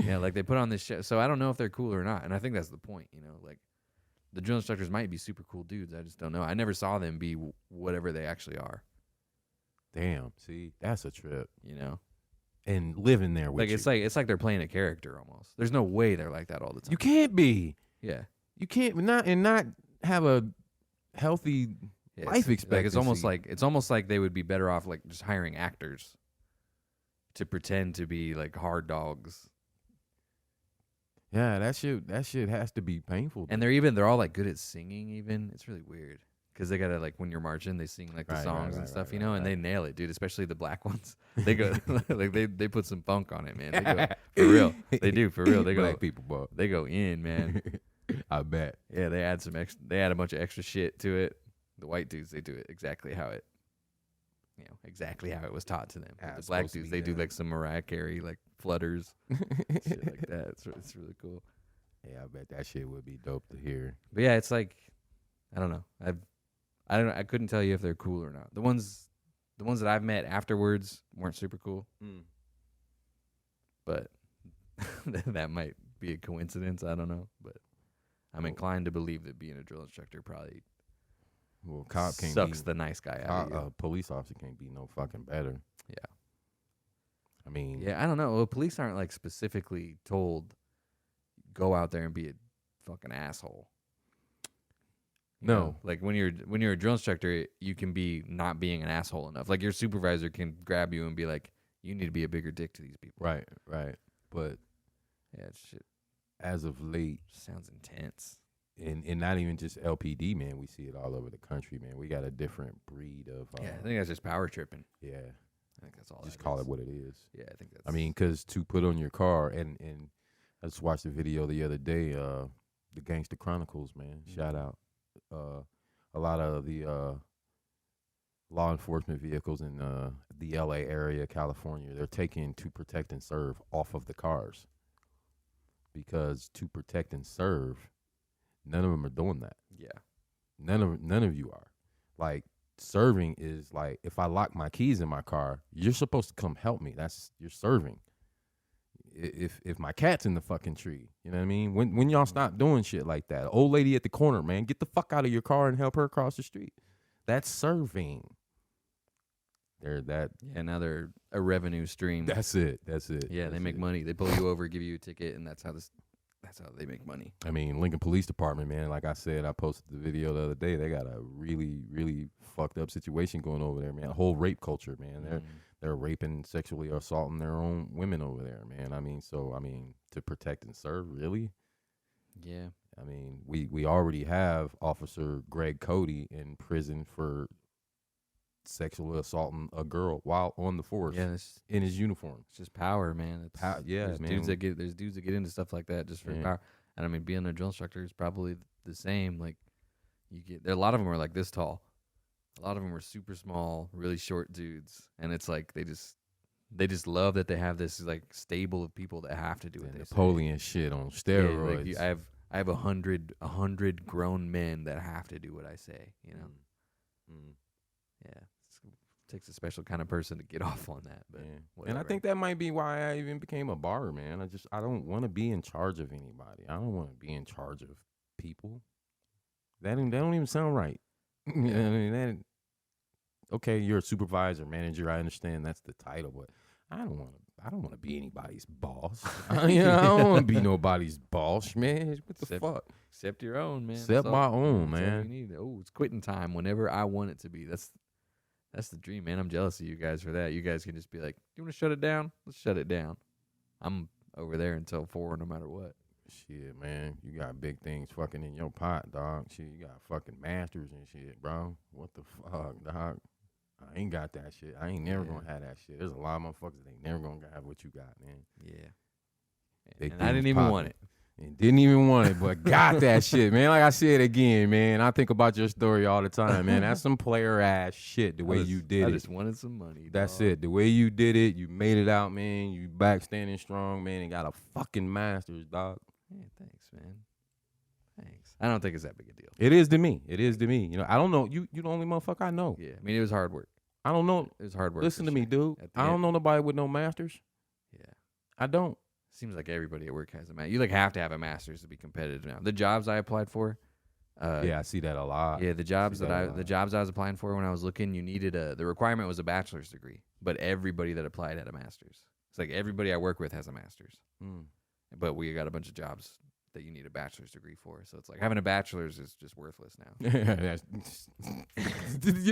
Yeah, like they put on this shit. So I don't know if they're cool or not. And I think that's the point, like the drill instructors might be super cool dudes. I just don't know. I never saw them be whatever they actually are. Damn. See, that's a trip, and living there with you. It's like they're playing a character almost. There's no way they're like that all the time. You can't be. Yeah. You can't not have a healthy life expectancy. Like it's almost like they would be better off like just hiring actors to pretend to be like hard dogs. Yeah, that shit has to be painful. And they're all like good at singing. Even it's really weird because they gotta, like, when you're marching, they sing like the songs and stuff, and they nail it, dude. Especially the black ones. They go like they put some funk on it, man. They go for real. They do for real. They go black people, bro. They go in, man. I bet. Yeah, they add a bunch of extra shit to it. The white dudes, they do it exactly how it was taught to them. The black dudes, they do like some Mariah Carey, like flutters, shit like that. It's really cool. Yeah, I bet that shit would be dope to hear. But yeah, it's like, I don't know. I couldn't tell you if they're cool or not. The ones that I've met afterwards weren't super cool. But that might be a coincidence. I don't know, but I'm inclined to believe that being a drill instructor probably cop can't sucks the nice guy out of you. Police officer can't be no fucking better. Yeah. I mean... Yeah, I don't know. Well, police aren't, like, specifically told, go out there and be a fucking asshole. You know? No. Like when you're a drill instructor, you can be not being an asshole enough. Like your supervisor can grab you and be like, you need to be a bigger dick to these people. Right. But Yeah, shit as of late, sounds intense. and not even just LPD, man, we see it all over the country, man. We got a different breed of. Yeah, I think that's just power tripping. Yeah. I think that's all. Just that call is. it what it is. Yeah, I think that's. I mean, because to put on your car, and I just watched a video the other day, the Gangster Chronicles, man. Shout out. A lot of the law enforcement vehicles in the LA area, California, they're taking to protect and serve off of the cars. Because to protect and serve, none of them are doing that. Yeah. None of you are. Like, serving is like, if I lock my keys in my car, you're supposed to come help me. You're serving. If my cat's in the fucking tree, you know what I mean? When y'all stop doing shit like that, old lady at the corner, man, get the fuck out of your car and help her across the street. That's serving. Yeah, now they're a revenue stream. That's it. Yeah, they make money. They pull you over, give you a ticket, and that's how they make money. I mean, Lincoln Police Department, man, like I said, I posted the video the other day. They got a really, really fucked up situation going over there, man. A whole rape culture, man. They're raping, sexually assaulting their own women over there, man. I mean, to protect and serve, really? Yeah. I mean, we already have Officer Greg Cody in prison for sexually assaulting a girl while on the force. Yeah, in his uniform. It's just power, man. There's man. There's dudes that get into stuff like that just for power. And I mean, being a drill instructor is probably the same. Like, a lot of them are like this tall. A lot of them are super small, really short dudes, and it's like they just love that they have this like stable of people that have to do what they Napoleon say. Shit on steroids. Yeah, like I have 100 grown men that have to do what I say. You know. Yeah. Takes a special kind of person to get off on that, but and I think that might be why I even became a barber, man. I don't want to be in charge of anybody. I don't want to be in charge of people. That don't even sound right. You know what I mean? Okay, you're a supervisor, manager. I understand that's the title, but I don't want to be anybody's boss. I don't want to be nobody's boss, man. What the fuck? Except your own, man. Except my own, man. Oh, it's quitting time whenever I want it to be. That's the dream, man. I'm jealous of you guys for that. You guys can just be like, "You want to shut it down? Let's shut it down." I'm over there until 4, no matter what. Shit, man. You got big things fucking in your pot, dog. Shit, you got fucking masters and shit, bro. What the fuck, dog? I ain't got that shit. I ain't never gonna have that shit. There's a lot of motherfuckers that ain't never gonna have what you got, man. Yeah. And I didn't even want it. And didn't even want it, but got that shit, man. Like I said again, man, I think about your story all the time, man. That's some player ass shit, the way you did it. I just wanted some money. That's it. The way you did it, you made it out, man. You back standing strong, man, and got a fucking master's, dog. Yeah, thanks, man. Thanks. I don't think it's that big a deal. It is to me. You know, I don't know. You the only motherfucker I know. Yeah. I mean, it was hard work. I don't know. It was hard work. Listen to me, dude. I don't know nobody with no masters. Yeah. I don't. Seems like everybody at work has a master. You have to have a master's to be competitive now. The jobs I applied for. I see that a lot. Yeah, the jobs I was applying for when I was looking, you needed the requirement was a bachelor's degree, but everybody that applied had a master's. It's like everybody I work with has a master's, but we got a bunch of jobs that you need a bachelor's degree for. So it's like having a bachelor's is just worthless now. You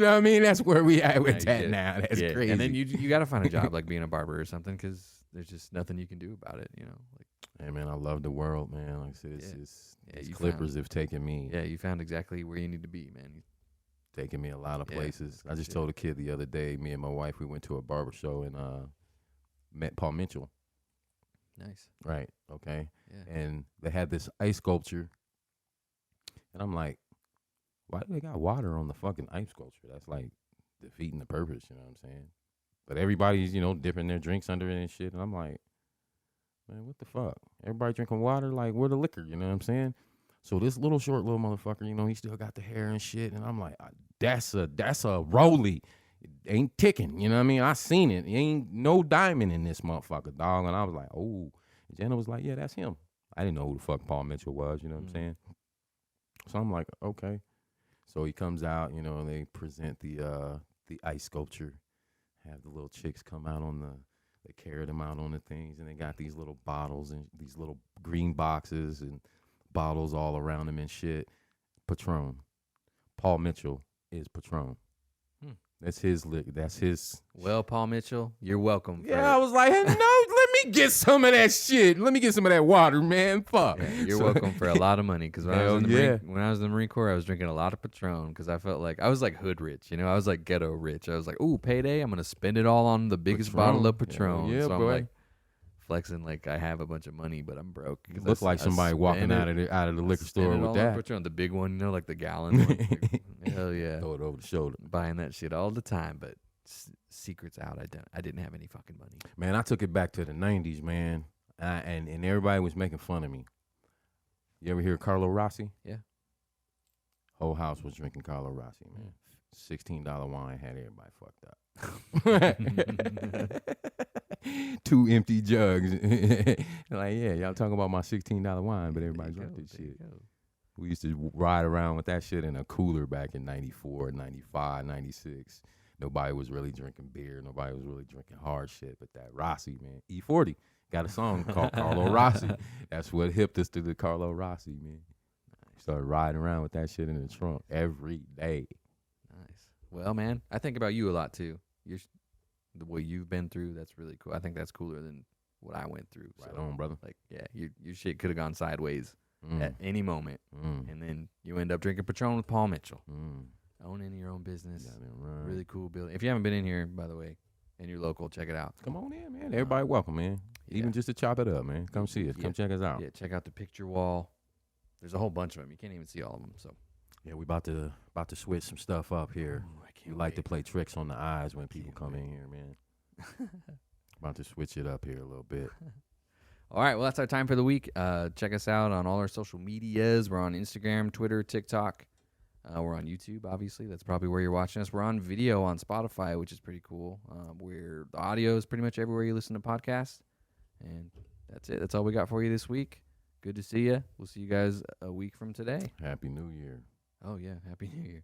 know what I mean? That's where we at with that now. That's crazy. And then you got to find a job like being a barber or something because there's just nothing you can do about it. You know, like. Hey man, I love the world, man. Like I said, these Clippers have taken me. Yeah, you found exactly where you need to be, man. Taking me a lot of places. I just told a kid the other day, me and my wife, we went to a barber show and met Paul Mitchell. Nice. Right. Okay. Yeah. And they had this ice sculpture, and I'm like, why do they got water on the fucking ice sculpture? That's like defeating the purpose. You know what I'm saying? But everybody's dipping their drinks under it and shit, and I'm like, man, what the fuck? Everybody drinking water, like, where the liquor, you know what I'm saying? So this little short little motherfucker, he still got the hair and shit, and I'm like, that's a Rolly. It ain't ticking, you know what I mean? I seen it. It ain't no diamond in this motherfucker, dog. And I was like, oh. And Jenna was like, yeah, that's him. I didn't know who the fuck Paul Mitchell was, you know what I'm saying? So I'm like, okay. So he comes out, and they present the ice sculpture, have the little chicks come out they carry them out on the things, and they got these little bottles and these little green boxes and bottles all around them and shit. Patron. Paul Mitchell is Patron. That's his lick. That's his. Well, Paul Mitchell, you're welcome. Yeah, I was like, hey, no, let me get some of that shit. Let me get some of that water, man. Fuck. Yeah, you're welcome for a lot of money. Because when I was in the Marine Corps, I was drinking a lot of Patron because I felt like I was like hood rich. You know, I was like ghetto rich. I was like, ooh, payday, I'm gonna spend it all on the biggest bottle of Patron. Yeah, so boy. I'm like flexing like I have a bunch of money, but I'm broke. You look like somebody walking out of the liquor store with that. Patron, the big one, you know, like the gallon one. Like, hell yeah, throw it over the shoulder. Buying that shit all the time, but secrets out. I didn't have any fucking money. Man, I took it back to the 90s, man, and everybody was making fun of me. You ever hear Carlo Rossi? Yeah. Whole house was drinking Carlo Rossi, man. $16 wine had everybody fucked up. 2 empty jugs. Like, yeah, y'all talking about my $16 wine, but everybody drank this shit. We used to ride around with that shit in a cooler back in 94, 95, 96. Nobody was really drinking beer. Nobody was really drinking hard shit. But that Rossi, man. E40 got a song called Carlo Rossi. That's what hipped us to the Carlo Rossi, man. Started riding around with that shit in the trunk every day. Nice. Well, man, I think about you a lot, too. The way you've been through, that's really cool. I think that's cooler than what I went through. Right on, brother. Like, yeah, your shit could have gone sideways at any moment. And then you end up drinking Patron with Paul Mitchell. Owning your own business. Really cool building. If you haven't been in here, by the way, and you're local, check it out. Come on in, man. Everybody welcome, man. Even just to chop it up, man. Come see us. Come check us out. Yeah, check out the picture wall. There's a whole bunch of them. You can't even see all of them. So yeah, we about to switch some stuff up here. Ooh, I can't like to play tricks on the eyes when people come in here, man. About to switch it up here a little bit. All right, well, that's our time for the week. Check us out on all our social medias. We're on Instagram, Twitter, TikTok. We're on YouTube, obviously. That's probably where you're watching us. We're on video on Spotify, which is pretty cool. Where the audio is pretty much everywhere you listen to podcasts. And that's it. That's all we got for you this week. Good to see you. We'll see you guys a week from today. Happy New Year. Oh, yeah. Happy New Year.